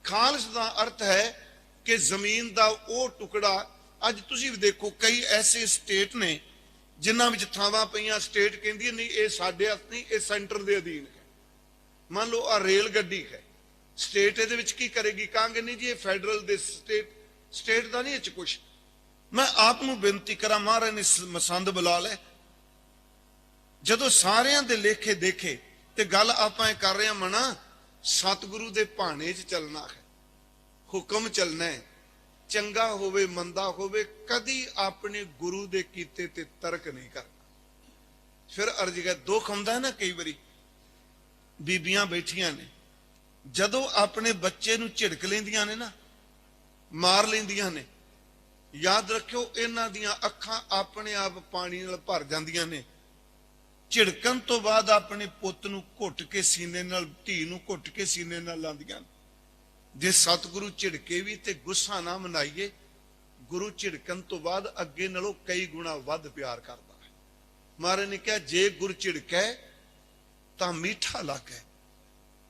ਖਾਲਸ ਦਾ ਅਰਥ ਹੈ ਕਿ ਜ਼ਮੀਨ ਦਾ ਉਹ ਟੁਕੜਾ। ਅੱਜ ਤੁਸੀਂ ਵੀ ਦੇਖੋ ਕਈ ਐਸੇ ਸਟੇਟ ਨੇ ਜਿਨ੍ਹਾਂ ਵਿੱਚ ਥਾਵਾਂ ਪਈਆਂ, ਸਟੇਟ ਕਹਿੰਦੀ ਨਹੀਂ ਇਹ ਸਾਡੇ ਹੱਥ ਨਹੀਂ, ਇਹ ਸੈਂਟਰ ਦੇ ਅਧੀਨ ਹੈ। ਮੰਨ ਲਓ ਆ ਰੇਲ ਗੱਡੀ ਹੈ, ਸਟੇਟ ਇਹਦੇ ਵਿੱਚ ਕੀ ਕਰੇਗੀ? ਕਹਾਂਗੇ ਨਹੀਂ ਜੀ ਇਹ ਫੈਡਰਲ ਦੇ ਸਟੇਟ ਦਾ ਨਹੀਂ ਇਹ 'ਚ ਕੁਛ। ਮੈਂ ਆਪ ਨੂੰ ਬੇਨਤੀ ਕਰਾਂ, ਮਹਾਰਾਜ ਨੇ ਮਸੰਦ ਬੁਲਾ ਲੈ। ਜਦੋਂ ਸਾਰਿਆਂ ਦੇ ਲੇਖੇ ਦੇਖੇ ਤੇ ਗੱਲ ਆਪਾਂ ਇਹ ਕਰ ਰਹੇ ਹਾਂ, ਮਨਾ ਸਤਿਗੁਰੂ ਦੇ ਭਾਣੇ 'ਚ ਚੱਲਣਾ ਹੈ, ਹੁਕਮ ਚੱਲਣਾ ਹੈ, ਚੰਗਾ ਹੋਵੇ ਮੰਦਾ ਹੋਵੇ, ਕਦੀ ਆਪਣੇ ਗੁਰੂ ਦੇ ਕੀਤੇ ਤੇ ਤਰਕ ਨਹੀਂ ਕਰਨਾ। ਫਿਰ ਅਰਜ਼ ਹੈ, ਦੁੱਖ ਹੁੰਦਾ ਨਾ ਕਈ ਵਾਰੀ, ਬੀਬੀਆਂ ਬੈਠੀਆਂ ਨੇ, ਜਦੋਂ ਆਪਣੇ ਬੱਚੇ ਨੂੰ ਝਿੜਕ ਲੈਂਦੀਆਂ ਨੇ ਨਾ, ਮਾਰ ਲੈਂਦੀਆਂ ਨੇ, ਯਾਦ ਰੱਖਿਓ ਇਹਨਾਂ ਦੀਆਂ ਅੱਖਾਂ ਆਪਣੇ ਆਪ ਪਾਣੀ ਨਾਲ ਭਰ ਜਾਂਦੀਆਂ ਨੇ। ਝਿੜਕਣ ਤੋਂ ਬਾਅਦ ਆਪਣੇ ਪੁੱਤ ਨੂੰ ਘੁੱਟ ਕੇ ਸੀਨੇ ਨਾਲ, ਧੀ ਨੂੰ ਘੁੱਟ ਕੇ ਸੀਨੇ ਨਾਲ ਲਾਉਂਦੀਆਂ। ਜੇ ਸਤਿਗੁਰੂ ਝਿੜਕੇ ਵੀ ਤੇ ਗੁੱਸਾ ਨਾ ਮਨਾਈਏ, ਗੁਰੂ ਝਿੜਕਣ ਤੋਂ ਬਾਅਦ ਅੱਗੇ ਨਾਲੋਂ ਕਈ ਗੁਣਾ ਵੱਧ ਪਿਆਰ ਕਰਦਾ ਹੈ। ਮਹਾਰਾਜ ਨੇ ਕਿਹਾ ਜੇ ਗੁਰ ਝਿੜਕੈ ਤਾਂ ਮੀਠਾ ਲਾਗੈ।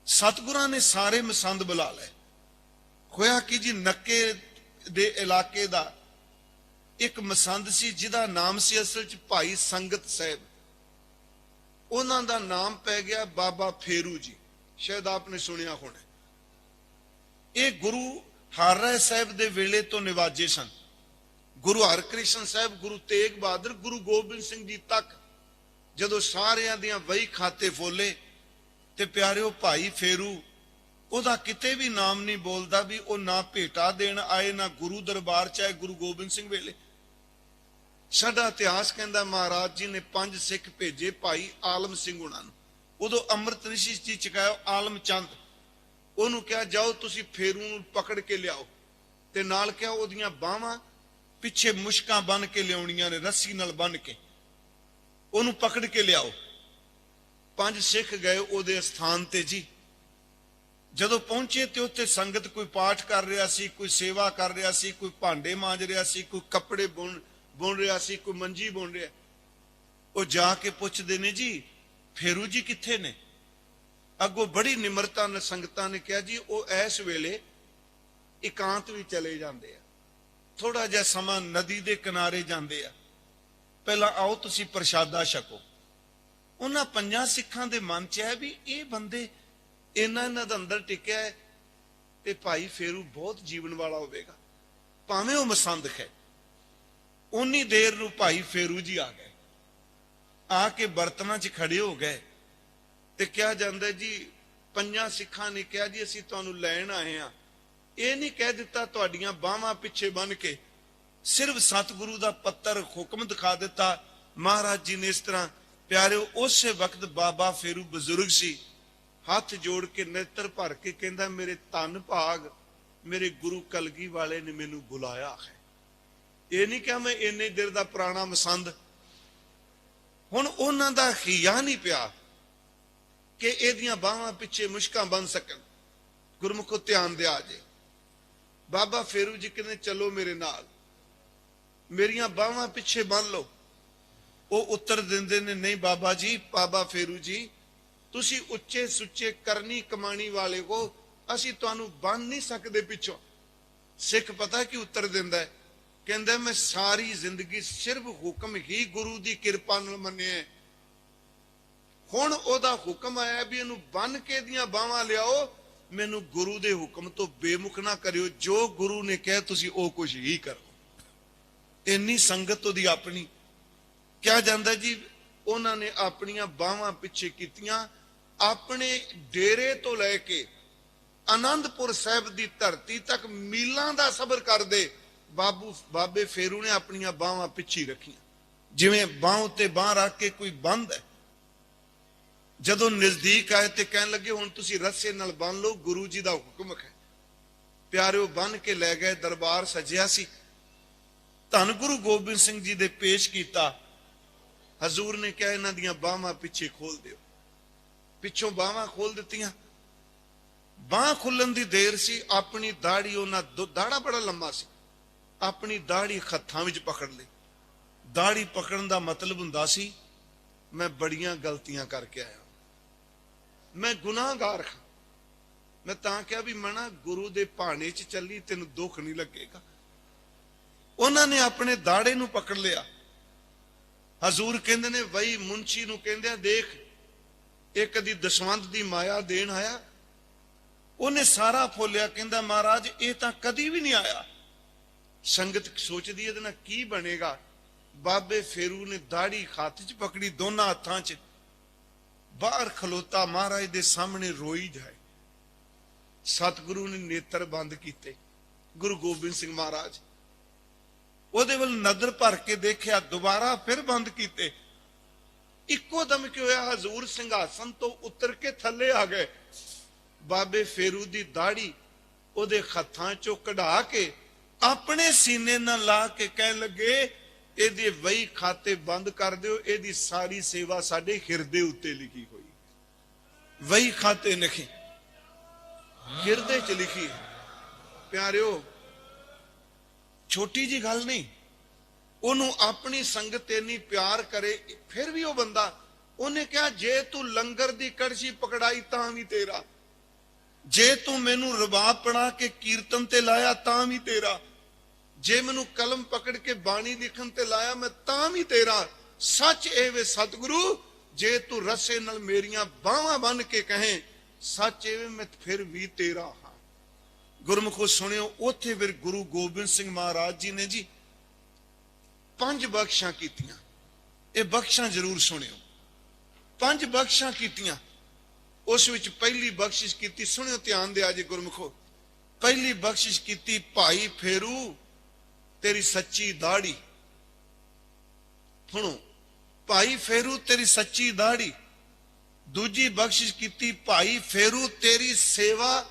ਸਤਿਗੁਰਾਂ ਨੇ ਸਾਰੇ ਮਸੰਦ ਬੁਲਾ ਲਏ। ਹੋਇਆ ਕਿ ਜੀ ਨੱਕੇ ਦੇ ਇਲਾਕੇ ਦਾ ਇੱਕ ਮਸੰਦ ਸੀ ਜਿਹਦਾ ਨਾਮ ਸੀ ਅਸਲ 'ਚ ਭਾਈ ਸੰਗਤ ਸਾਹਿਬ। ਉਹਨਾਂ ਦਾ ਨਾਮ ਪੈ ਗਿਆ ਬਾਬਾ ਫੇਰੂ ਜੀ, ਸ਼ਾਇਦ ਆਪਨੇ ਸੁਣਿਆ ਹੋਣਾ। ਇਹ ਗੁਰੂ ਹਰਿਰਾਏ ਸਾਹਿਬ ਦੇ ਵੇਲੇ ਤੋਂ ਨਿਵਾਜੇ ਸਨ। ਗੁਰੂ ਹਰਕ੍ਰਿਸ਼ਨ ਸਾਹਿਬ, ਗੁਰੂ ਤੇਗ ਬਹਾਦਰ, ਗੁਰੂ ਗੋਬਿੰਦ ਸਿੰਘ ਜੀ ਤੱਕ ਜਦੋਂ ਸਾਰਿਆਂ ਦੀਆਂ ਵਹੀ ਖਾਤੇ ਫੋਲੇ ਤੇ ਪਿਆਰਿਓ ਭਾਈ ਫੇਰੂ ਉਹਦਾ ਕਿਤੇ ਵੀ ਨਾਮ ਨਹੀਂ ਬੋਲਦਾ ਵੀ ਉਹ ਨਾ ਭੇਟਾ ਦੇਣ ਆਏ ਨਾ ਗੁਰੂ ਦਰਬਾਰ ਚ ਆਏ ਗੁਰੂ ਗੋਬਿੰਦ ਸਿੰਘ ਵੇਲੇ। ਸਾਡਾ ਇਤਿਹਾਸ ਕਹਿੰਦਾ ਮਹਾਰਾਜ ਜੀ ਨੇ 5 ਸਿੱਖ ਭੇਜੇ ਭਾਈ ਆਲਮ ਸਿੰਘ ਉਹਨਾਂ ਨੂੰ। ਉਦੋਂ ਅੰਮ੍ਰਿਤ ਨਿਸ਼ਚਿਤ ਜੀ ਚਕਾਇਓ ਆਲਮ ਚੰਦ, ਉਹਨੂੰ ਕਿਹਾ ਜਾਓ ਤੁਸੀਂ ਫੇਰੂ ਨੂੰ ਪਕੜ ਕੇ ਲਿਆਓ, ਤੇ ਨਾਲ ਕਿਹਾ ਉਹਦੀਆਂ ਬਾਹਾਂ ਪਿੱਛੇ ਮੁਸ਼ਕਾਂ ਬੰਨ ਕੇ ਲਿਆਉਣੀਆਂ ਨੇ, ਰੱਸੀ ਨਾਲ ਬੰਨ ਕੇ ਉਹਨੂੰ ਪਕੜ ਕੇ ਲਿਆਓ। 5 ਸਿੱਖ ਗਏ ਉਹਦੇ ਸਥਾਨ ਤੇ ਜੀ। ਜਦੋਂ ਪਹੁੰਚੇ ਤੇ ਉੱਥੇ ਸੰਗਤ ਕੋਈ ਪਾਠ ਕਰ ਰਿਹਾ ਸੀ, ਕੋਈ ਸੇਵਾ ਕਰ ਰਿਹਾ ਸੀ, ਕੋਈ ਭਾਂਡੇ ਮਾਂਜ ਰਿਹਾ ਸੀ, ਕੋਈ ਕੱਪੜੇ ਬੁਣ ਰਿਹਾ ਸੀ, ਕੋਈ ਮੰਜੀ ਬੁਣ ਰਿਹਾ। ਉਹ ਜਾ ਕੇ ਪੁੱਛਦੇ ਨੇ ਜੀ ਫੇਰੂ ਜੀ ਕਿੱਥੇ ਨੇ? ਅੱਗੋਂ ਬੜੀ ਨਿਮਰਤਾ ਨਾਲ ਸੰਗਤਾਂ ਨੇ ਕਿਹਾ ਜੀ ਉਹ ਇਸ ਵੇਲੇ ਇਕਾਂਤ ਵੀ ਚਲੇ ਜਾਂਦੇ ਆ, ਥੋੜਾ ਜਿਹਾ ਸਮਾਂ ਨਦੀ ਦੇ ਕਿਨਾਰੇ ਜਾਂਦੇ ਆ, ਪਹਿਲਾਂ ਆਓ ਤੁਸੀਂ ਪ੍ਰਸ਼ਾਦਾ ਛਕੋ। ਉਹਨਾਂ 5 ਸਿੱਖਾਂ ਦੇ ਮਨ ਚ ਹੈ ਵੀ ਇਹ ਬੰਦੇ ਇਹਨਾਂ ਦਾ ਅੰਦਰ ਟਿਕਿਆ ਹੈ ਤੇ ਭਾਈ ਫੇਰੂ ਬਹੁਤ ਜੀਵਨ ਵਾਲਾ ਹੋਵੇਗਾ, ਭਾਵੇਂ ਉਹ ਮਸੰਦ ਹੈ। ਉਨੀ ਦੇਰ ਨੂੰ ਭਾਈ ਫੇਰੂ ਜੀ ਆ ਗਏ, ਆ ਕੇ ਬਰਤਨਾਂ 'ਚ ਖੜੇ ਹੋ ਗਏ ਤੇ ਕਿਹਾ ਜਾਂਦਾ ਜੀ 5 ਸਿੱਖਾਂ ਨੇ ਕਿਹਾ ਜੀ ਅਸੀਂ ਤੁਹਾਨੂੰ ਲੈਣ ਆਏ ਆ। ਇਹ ਨਹੀਂ ਕਹਿ ਦਿੱਤਾ ਤੁਹਾਡੀਆਂ ਬਾਹਾਂ ਪਿੱਛੇ ਬੰਨ ਕੇ, ਸਿਰਫ ਸਤਿਗੁਰੂ ਦਾ ਪੱਤਰ ਹੁਕਮ ਦਿਖਾ ਦਿੱਤਾ ਮਹਾਰਾਜ ਜੀ ਨੇ। ਇਸ ਤਰ੍ਹਾਂ ਪਿਆਰਿਓ ਉਸੇ ਵਕਤ ਬਾਬਾ ਫੇਰੂ ਬਜ਼ੁਰਗ ਸੀ, ਹੱਥ ਜੋੜ ਕੇ ਨੇਤਰ ਭਰ ਕੇ ਕਹਿੰਦਾ ਮੇਰੇ ਧੰਨ ਭਾਗ ਮੇਰੇ ਗੁਰੂ ਕਲਗੀ ਵਾਲੇ ਨੇ ਮੈਨੂੰ ਬੁਲਾਇਆ ਹੈ। ਇਹ ਨਹੀਂ ਕਿਹਾ ਮੈਂ ਇੰਨੇ ਦਿਨ ਦਾ ਪੁਰਾਣਾ ਮਸੰਦ। ਹੁਣ ਉਹਨਾਂ ਦਾ ਹਿਆ ਨਹੀਂ ਪਿਆ ਕਿ ਇਹਦੀਆਂ ਬਾਹਾਂ ਪਿੱਛੇ ਮੁਸ਼ਕਾਂ ਬਣ ਸਕਣ। ਗੁਰਮੁਖੋ ਧਿਆਨ ਦਿਆ ਜੇ। ਬਾਬਾ ਫੇਰੂ ਜੀ ਕਹਿੰਦੇ ਚਲੋ ਮੇਰੇ ਨਾਲ, ਮੇਰੀਆਂ ਬਾਹਾਂ ਪਿੱਛੇ ਬੰਨ ਲਓ। ਉਹ ਉੱਤਰ ਦਿੰਦੇ ਨੇ ਨਹੀਂ ਬਾਬਾ ਜੀ, ਬਾਬਾ ਫੇਰੂ ਜੀ ਤੁਸੀਂ ਉੱਚੇ ਸੁੱਚੇ ਕਰਨੀ ਕਮਾਣੀ ਵਾਲੇ ਹੋ, ਅਸੀਂ ਤੁਹਾਨੂੰ ਬੰਨ ਨਹੀਂ ਸਕਦੇ ਪਿੱਛੋਂ। ਸਿੱਖ ਪਤਾ ਕੀ ਉੱਤਰ ਦਿੰਦਾ ਹੈ? ਕਹਿੰਦਾ ਮੈਂ ਸਾਰੀ ਜ਼ਿੰਦਗੀ ਸਿਰਫ ਹੁਕਮ ਹੀ ਗੁਰੂ ਦੀ ਕਿਰਪਾ ਨਾਲ ਮੰਨਿਆ। ਹੁਣ ਉਹਦਾ ਹੁਕਮ ਆਇਆ ਵੀ ਇਹਨੂੰ ਬੰਨ ਕੇ ਦੀਆਂ ਬਾਹਾਂ ਲਿਆਓ, ਮੈਨੂੰ ਗੁਰੂ ਦੇ ਹੁਕਮ ਤੋਂ ਬੇਮੁਖ ਨਾ ਕਰਿਓ, ਜੋ ਗੁਰੂ ਨੇ ਕਿਹਾ ਤੁਸੀਂ ਉਹ ਕੁਝ ਹੀ ਕਰੋ। ਇੰਨੀ ਸੰਗਤ ਉਹਦੀ ਆਪਣੀ। ਕਿਹਾ ਜਾਂਦਾ ਜੀ ਉਹਨਾਂ ਨੇ ਆਪਣੀਆਂ ਬਾਹਾਂ ਪਿੱਛੇ ਕੀਤੀਆਂ। ਆਪਣੇ ਡੇਰੇ ਤੋਂ ਲੈ ਕੇ ਆਨੰਦਪੁਰ ਸਾਹਿਬ ਦੀ ਧਰਤੀ ਤੱਕ ਮੀਲਾਂ ਦਾ ਸਫ਼ਰ ਕਰਦੇ ਬਾਬੇ ਫੇਰੂ ਨੇ ਆਪਣੀਆਂ ਬਾਹਾਂ ਪਿੱਛੇ ਰੱਖੀਆਂ, ਜਿਵੇਂ ਬਾਹ ਉੱਤੇ ਬਾਹ ਰੱਖ ਕੇ ਕੋਈ ਬੰਦ ਹੈ। ਜਦੋਂ ਨਜ਼ਦੀਕ ਆਏ ਤੇ ਕਹਿਣ ਲੱਗੇ ਹੁਣ ਤੁਸੀਂ ਰੱਸੇ ਨਾਲ ਬੰਨ ਲਓ, ਗੁਰੂ ਜੀ ਦਾ ਹੁਕਮ ਹੈ। ਪਿਆਰਿਓ ਬੰਨ ਕੇ ਲੈ ਗਏ, ਦਰਬਾਰ ਸਜਿਆ ਸੀ। ਧੰਨ ਗੁਰੂ ਗੋਬਿੰਦ ਸਿੰਘ ਜੀ ਦੇ ਪੇਸ਼ ਕੀਤਾ। ਹਜ਼ੂਰ ਨੇ ਕਿਹਾ ਇਹਨਾਂ ਦੀਆਂ ਬਾਹਾਂ ਪਿੱਛੇ ਖੋਲ ਦਿਓ। ਪਿੱਛੋਂ ਬਾਹਾਂ ਖੋਲ ਦਿੱਤੀਆਂ। ਬਾਹ ਖੁੱਲਣ ਦੀ ਦੇਰ ਸੀ, ਆਪਣੀ ਦਾੜੀ, ਉਹਨਾਂ ਦਾੜਾ ਬੜਾ ਲੰਮਾ ਸੀ, ਆਪਣੀ ਦਾੜੀ ਹੱਥਾਂ ਵਿੱਚ ਪਕੜ ਲਈ। ਦਾੜੀ ਪਕੜਨ ਦਾ ਮਤਲਬ ਹੁੰਦਾ ਸੀ ਮੈਂ ਬੜੀਆਂ ਗਲਤੀਆਂ ਕਰਕੇ ਆਇਆ, ਮੈਂ ਗੁਨਾਹਗਾਰ ਹਾਂ। ਮੈਂ ਤਾਂ ਕਿਹਾ ਵੀ ਮਣਾ ਗੁਰੂ ਦੇ ਭਾਣੇ 'ਚ ਚੱਲੀ, ਤੈਨੂੰ ਦੁੱਖ ਨਹੀਂ ਲੱਗੇਗਾ। ਉਹਨਾਂ ਨੇ ਆਪਣੇ ਦਾੜੇ ਨੂੰ ਪਕੜ ਲਿਆ। ਹਜ਼ੂਰ ਕਹਿੰਦੇ ਨੇ ਵਈ ਮੁੰਸ਼ੀ ਨੂੰ ਕਹਿੰਦੇ ਆ ਦੇਖ ਇਹ ਕਦੀ ਦਸਵੰਧ ਦੀ ਮਾਇਆ ਦੇਣ ਆਇਆ? ਉਹਨੇ ਸਾਰਾ ਫੋਲਿਆ। ਕਹਿੰਦਾ ਮਹਾਰਾਜ ਇਹ ਤਾਂ ਕਦੀ ਵੀ ਨਹੀਂ ਆਇਆ। ਸੰਗਤ ਸੋਚਦੀ ਇਹਦੇ ਨਾਲ ਕੀ ਬਣੇਗਾ। ਬਾਬੇ ਫੇਰੂ ਨੇ ਦਾੜੀ ਹੱਥ 'ਚ ਪਕੜੀ, ਦੋਨਾਂ ਹੱਥਾਂ 'ਚ, ਬਾਹਰ ਖਲੋਤਾ ਮਹਾਰਾਜ ਦੇ ਸਾਹਮਣੇ ਰੋਈ ਜਾਏ। ਸਤਿਗੁਰੂ ਨੇ ਨੇਤਰ ਬੰਦ ਕੀਤੇ। ਗੁਰੂ ਗੋਬਿੰਦ ਸਿੰਘ ਮਹਾਰਾਜ ਉਹਦੇ ਵੱਲ ਨਜ਼ਰ ਭਰ ਕੇ ਦੇਖਿਆ, ਦੁਬਾਰਾ ਫਿਰ ਬੰਦ ਕੀਤੇ। ਇੱਕੋ ਦਮ ਕੀ ਹੋਇਆ, ਹਜ਼ੂਰ ਸਿੰਘਾਸਨ ਤੋਂ ਉਤਰ ਕੇ ਥੱਲੇ ਆ ਗਏ। ਬਾਬੇ ਫੇਰੂ ਦੀ ਦਾੜੀ ਉਹਦੇ ਹੱਥਾਂ 'ਚੋਂ ਕਢਾ ਕੇ ਆਪਣੇ ਸੀਨੇ ਨਾਲ ਲਾ ਕੇ ਕਹਿਣ ਲੱਗੇ ਇਹਦੇ ਵਹੀ ਖਾਤੇ ਬੰਦ ਕਰ ਦਿਓ, ਇਹਦੀ ਸਾਰੀ ਸੇਵਾ ਸਾਡੇ ਹਿਰਦੇ ਉੱਤੇ ਲਿਖੀ ਹੋਈ। ਵਹੀ ਖਾਤੇ ਲਿਖੀ, ਹਿਰਦੇ 'ਚ ਲਿਖੀ। ਪਿਆਰਿਓ ਛੋਟੀ ਜੀ ਗੱਲ ਨਹੀਂ। ਉਹਨੂੰ ਆਪਣੀ ਸੰਗਤ ਇੰਨੀ ਪਿਆਰ ਕਰੇ, ਫਿਰ ਵੀ ਉਹ ਬੰਦਾ, ਉਹਨੇ ਕਿਹਾ ਜੇ ਤੂੰ ਲੰਗਰ ਦੀ ਕੜਛੀ ਪਕੜਾਈ ਤਾਂ ਵੀ ਤੇਰਾ, ਜੇ ਤੂੰ ਮੈਨੂੰ ਰਬਾਬ ਪੜਾ ਕੇ ਕੀਰਤਨ ਤੇ ਲਾਇਆ ਤਾਂ ਵੀ ਤੇਰਾ, ਜੇ ਮੈਨੂੰ ਕਲਮ ਪਕੜ ਕੇ ਬਾਣੀ ਲਿਖਣ ਤੇ ਲਾਇਆ ਮੈਂ ਤਾਂ ਵੀ ਤੇਰਾ। ਸੱਚ ਇਹ ਵੇ ਸਤਿਗੁਰੂ, ਜੇ ਤੂੰ ਰੱਸੇ ਨਾਲ ਮੇਰੀਆਂ ਬਾਹਾਂ ਬੰਨ ਕੇ ਕਹੇ ਸੱਚ ਇਹ ਵੇ ਮੈਂ ਫਿਰ ਵੀ ਤੇਰਾ ਹਾਂ। ਗੁਰਮੁਖੋ ਸੁਣਿਓ, ਉੱਥੇ ਫਿਰ ਗੁਰੂ ਗੋਬਿੰਦ ਸਿੰਘ ਮਹਾਰਾਜ ਜੀ ਨੇ ਜੀ 5 ਬਖਸ਼ਾਂ ਕੀਤੀਆਂ। ਇਹ ਬਖਸ਼ਾਂ ਜ਼ਰੂਰ ਸੁਣਿਓ। 5 ਬਖਸ਼ਾਂ ਕੀਤੀਆਂ। ਉਸ ਵਿੱਚ ਪਹਿਲੀ ਬਖਸ਼ਿਸ਼ ਕੀਤੀ, ਸੁਣਿਓ ਧਿਆਨ ਦਿਆ ਜੇ ਗੁਰਮੁਖੋ। ਪਹਿਲੀ ਬਖਸ਼ਿਸ਼ ਕੀਤੀ, ਭਾਈ ਫੇਰੂ ਤੇਰੀ ਸੱਚੀ ਦਾੜੀ। ਸੁਣੋ, ਭਾਈ ਫੇਰੂ ਤੇਰੀ ਸੱਚੀ ਦਾੜੀ। ਦੂਜੀ ਬਖਸ਼ਿਸ਼ ਕੀਤੀ, ਭਾਈ ਫੇਰੂ ਤੇਰੀ ਸੇਵਾ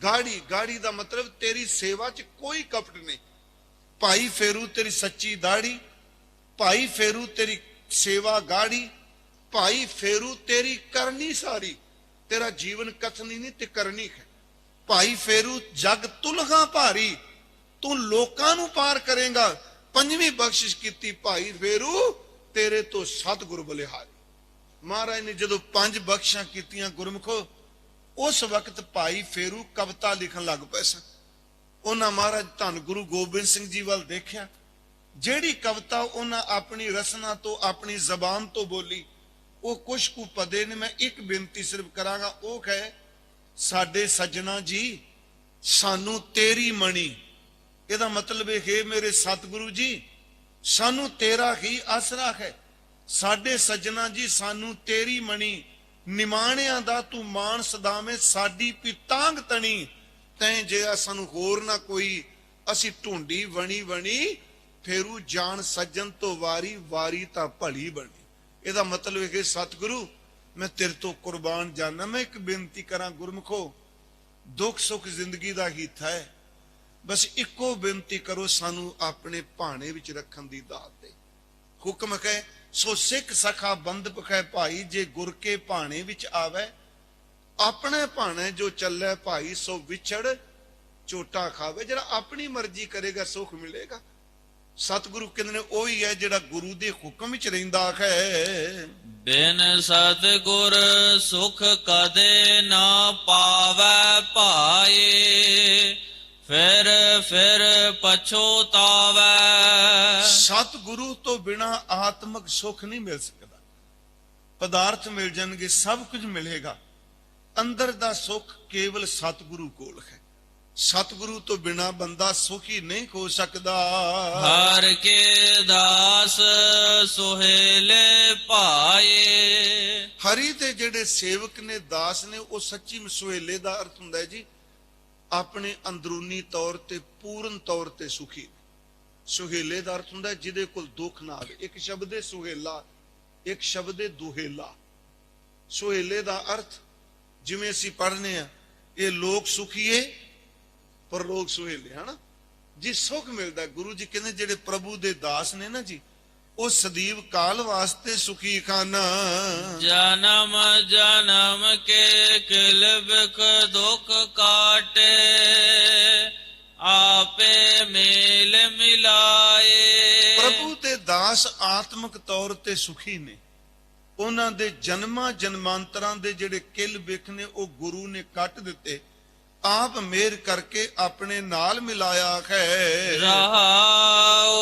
ਗਾੜੀ। ਗਾੜੀ ਦਾ ਮਤਲਬ ਤੇਰੀ ਸੇਵਾ 'ਚ ਕੋਈ ਕਪਟ ਨਹੀਂ। ਭਾਈ ਫੇਰੂ ਤੇਰੀ ਸੱਚੀ ਦਾੜੀ, ਭਾਈ ਫੇਰੂ ਤੇਰੀ ਸੇਵਾ ਗਾੜੀ, ਭਾਈ ਫੇਰੂ ਤੇਰੀ ਕਰਨੀ ਸਾਰੀ। ਤੇਰਾ ਜੀਵਨ ਕਥਨੀ ਨਹੀਂ ਤੇ ਕਰਨੀ ਹੈ। ਭਾਈ ਫੇਰੂ ਜਗ ਤੁਲਗਾ ਭਾਰੀ, ਤੂੰ ਲੋਕਾਂ ਨੂੰ ਪਾਰ ਕਰੇਗਾ। ਪੰਜਵੀਂ ਬਖਸ਼ਿਸ਼ ਕੀਤੀ, ਭਾਈ ਫੇਰੂ ਤੇਰੇ ਤੋਂ ਸਤਿਗੁਰ ਬਲਿਹਾਰੀ। ਮਹਾਰਾਜ ਨੇ ਜਦੋਂ 5 ਬਖਸ਼ਾਂ ਕੀਤੀਆਂ ਗੁਰਮੁਖੋ, ਉਸ ਵਕਤ ਭਾਈ ਫੇਰੂ ਕਵਿਤਾ ਲਿਖਣ ਲੱਗ ਪਏ ਸਨ। ਉਹਨਾਂ ਮਹਾਰਾਜ ਧੰਨ ਗੁਰੂ ਗੋਬਿੰਦ ਸਿੰਘ ਜੀ ਵੱਲ ਦੇਖਿਆ। ਜਿਹੜੀ ਕਵਿਤਾ ਉਹਨਾਂ ਆਪਣੀ ਰਸਨਾ ਤੋਂ, ਆਪਣੀ ਜ਼ਬਾਨ ਤੋਂ ਬੋਲੀ, ਉਹ ਕੁਛ ਕੁ ਪਦੇ ਨੇ। ਮੈਂ ਇੱਕ ਬੇਨਤੀ ਸਿਰਫ ਕਰਾਂਗਾ, ਉਹ ਕਹੇ, ਸਾਡੇ ਸੱਜਣਾ ਜੀ ਸਾਨੂੰ ਤੇਰੀ ਮਣੀ। ਇਹਦਾ ਮਤਲਬ ਇਹ ਹੈ, ਮੇਰੇ ਸਤਿਗੁਰੂ ਜੀ ਸਾਨੂੰ ਤੇਰਾ ਹੀ ਆਸਰਾ ਹੈ। ਸਾਡੇ ਸੱਜਣਾ ਜੀ ਸਾਨੂੰ ਤੇਰੀ ਮਣੀ। ਨਿਮਾਣਿਆਂ ਦਾ ਤੂੰ ਮਾਣ ਸਦਾਵੇਂ, ਸਾਡੀ ਪਿਤਾਂਗ ਤਣੀ। ਤੈਂ ਜੇ ਸਾਨੂੰ ਹੋਰ ਨਾ ਕੋਈ, ਅਸੀਂ ਢੂੰਡੀ ਵਣੀ ਵਣੀ। ਫੇਰੂ ਜਾਣ ਸੱਜਣ ਤੋਂ ਵਾਰੀ, ਵਾਰੀ ਤਾਂ ਭਲੀ ਬਣੀ। ਇਹਦਾ ਮਤਲਬ ਇਹ ਕਿ ਸਤਿਗੁਰੂ ਮੈਂ ਤੇਰੇ ਤੋਂ ਕੁਰਬਾਨ ਜਾਨਾ। ਮੈਂ ਇੱਕ ਬੇਨਤੀ ਕਰਾਂ ਗੁਰਮੁਖੋ, ਦੁੱਖ ਸੁੱਖ ਜ਼ਿੰਦਗੀ ਦਾ ਹੀਥਾ ਹੈ। ਬਸ ਇੱਕੋ ਬੇਨਤੀ ਕਰੋ, ਸਾਨੂੰ ਆਪਣੇ ਭਾਣੇ ਵਿੱਚ ਰੱਖਣ ਦੀ ਦਾਤ ਦੇ। ਹੁਕਮ ਹੈ ਸੋ ਸਿੱਖ ਸਖਾ ਬੰਦਪ ਹੈ ਭਾਈ, ਜੇ ਗੁਰ ਕੇ ਭਾਣੇ ਵਿੱਚ ਆਵੇ। ਆਪਣੇ ਭਾਣੇ ਜੋ ਚੱਲੇ ਭਾਈ, ਸੋ ਵਿਛੜ ਝੋਟਾ ਖਾਵੇ। ਜਿਹੜਾ ਆਪਣੀ ਮਰਜ਼ੀ ਕਰੇਗਾ ਸੁੱਖ ਮਿਲੇਗਾ। ਸਤਿਗੁਰੂ ਕਹਿੰਦੇ ਨੇ ਉਹੀ ਹੈ ਜਿਹੜਾ ਗੁਰੂ ਦੇ ਹੁਕਮ ਵਿੱਚ ਰਹਿੰਦਾ ਹੈ। ਬਿਨ ਸਤਿਗੁਰ ਸੁਖ ਕਦੇ ਨਾ ਪਾਵੈ ਭਾਏ, ਫਿਰ ਫਿਰ ਪਛੋਤਾਵੈ। ਸਤਿਗੁਰੂ ਤੋਂ ਬਿਨਾ ਆਤਮਿਕ ਸੁੱਖ ਨਹੀਂ ਮਿਲ ਸਕਦਾ। ਪਦਾਰਥ ਮਿਲ ਜਾਣਗੇ, ਸਭ ਕੁਝ ਮਿਲੇਗਾ। ਅੰਦਰ ਦਾ ਸੁੱਖ ਕੇਵਲ ਸਤਿਗੁਰੂ ਕੋਲ ਹੈ। ਸਤਿਗੁਰੂ ਤੋਂ ਬਿਨਾ ਬੰਦਾ ਸੁਖੀ ਨਹੀਂ ਹੋ ਸਕਦਾ। ਹਰ ਕੇ ਦਾਸ ਸੁਹੇਲੇ ਭਾਏ। ਹਰੀ ਦੇ ਜਿਹੜੇ ਸੇਵਕ ਨੇ, ਦਾਸ ਨੇ, ਉਹ ਸੱਚੀ ਸੁਹੇਲੇ ਦਾ ਅਰਥ ਹੁੰਦਾ ਹੈ ਜੀ ਆਪਣੇ ਅੰਦਰੂਨੀ ਤੌਰ ਤੇ, ਪੂਰਨ ਤੌਰ ਤੇ ਸੁਖੀ। ਸੁਹੇਲੇ ਦਾ ਅਰਥ ਹੁੰਦਾ ਜਿਹਦੇ ਕੋਲ ਦੁੱਖ ਨਾ ਆਵੇ। ਇੱਕ ਸ਼ਬਦ ਹੈ ਸੁਹੇਲਾ, ਇੱਕ ਸ਼ਬਦ ਹੈ ਦੁਹੇਲਾ। ਸੁਹੇਲੇ ਦਾ ਅਰਥ ਜਿਵੇਂ ਅਸੀਂ ਪੜ੍ਹਨੇ ਆ, ਇਹ ਲੋਕ ਸੁਖੀਏ ਪਰ ਲੋਕ ਸੁਹੇਲੇ, ਹਨਾ ਜੀ। ਸੁਖ ਮਿਲਦਾ। ਗੁਰੂ ਜੀ ਕਹਿੰਦੇ ਜਿਹੜੇ ਪ੍ਰਭੂ ਦੇ ਦਾਸ ਨੇ ਨਾ ਜੀ, ਉਹ ਸਦੀਵ ਕਾਲ ਵਾਸਤੇ ਸੁਖੀ ਖਾਨਾ। ਜਨਮ ਜਨਮ ਕੇ ਕਿਲ ਬਿਖ ਦੁਖ ਕਾਟੇ, ਆਪੇ ਮੇਲ ਮਿਲਾਏ। ਪ੍ਰਭੂ ਦੇ ਦਾਸ ਆਤਮਿਕ ਤੌਰ ਤੇ ਸੁਖੀ ਨੇ। ਉਹਨਾਂ ਦੇ ਜਨਮਾਂ ਜਨਮਾਂਤਰਾਂ ਦੇ ਜਿਹੜੇ ਕਿਲ ਬਿਖ ਨੇ, ਉਹ ਗੁਰੂ ਨੇ ਕੱਟ ਦਿੱਤੇ। ਆਪ ਮਿਹਰ ਕਰਕੇ ਆਪਣੇ ਨਾਲ ਮਿਲਾਇਆ ਹੈ। ਰਹਾਉ।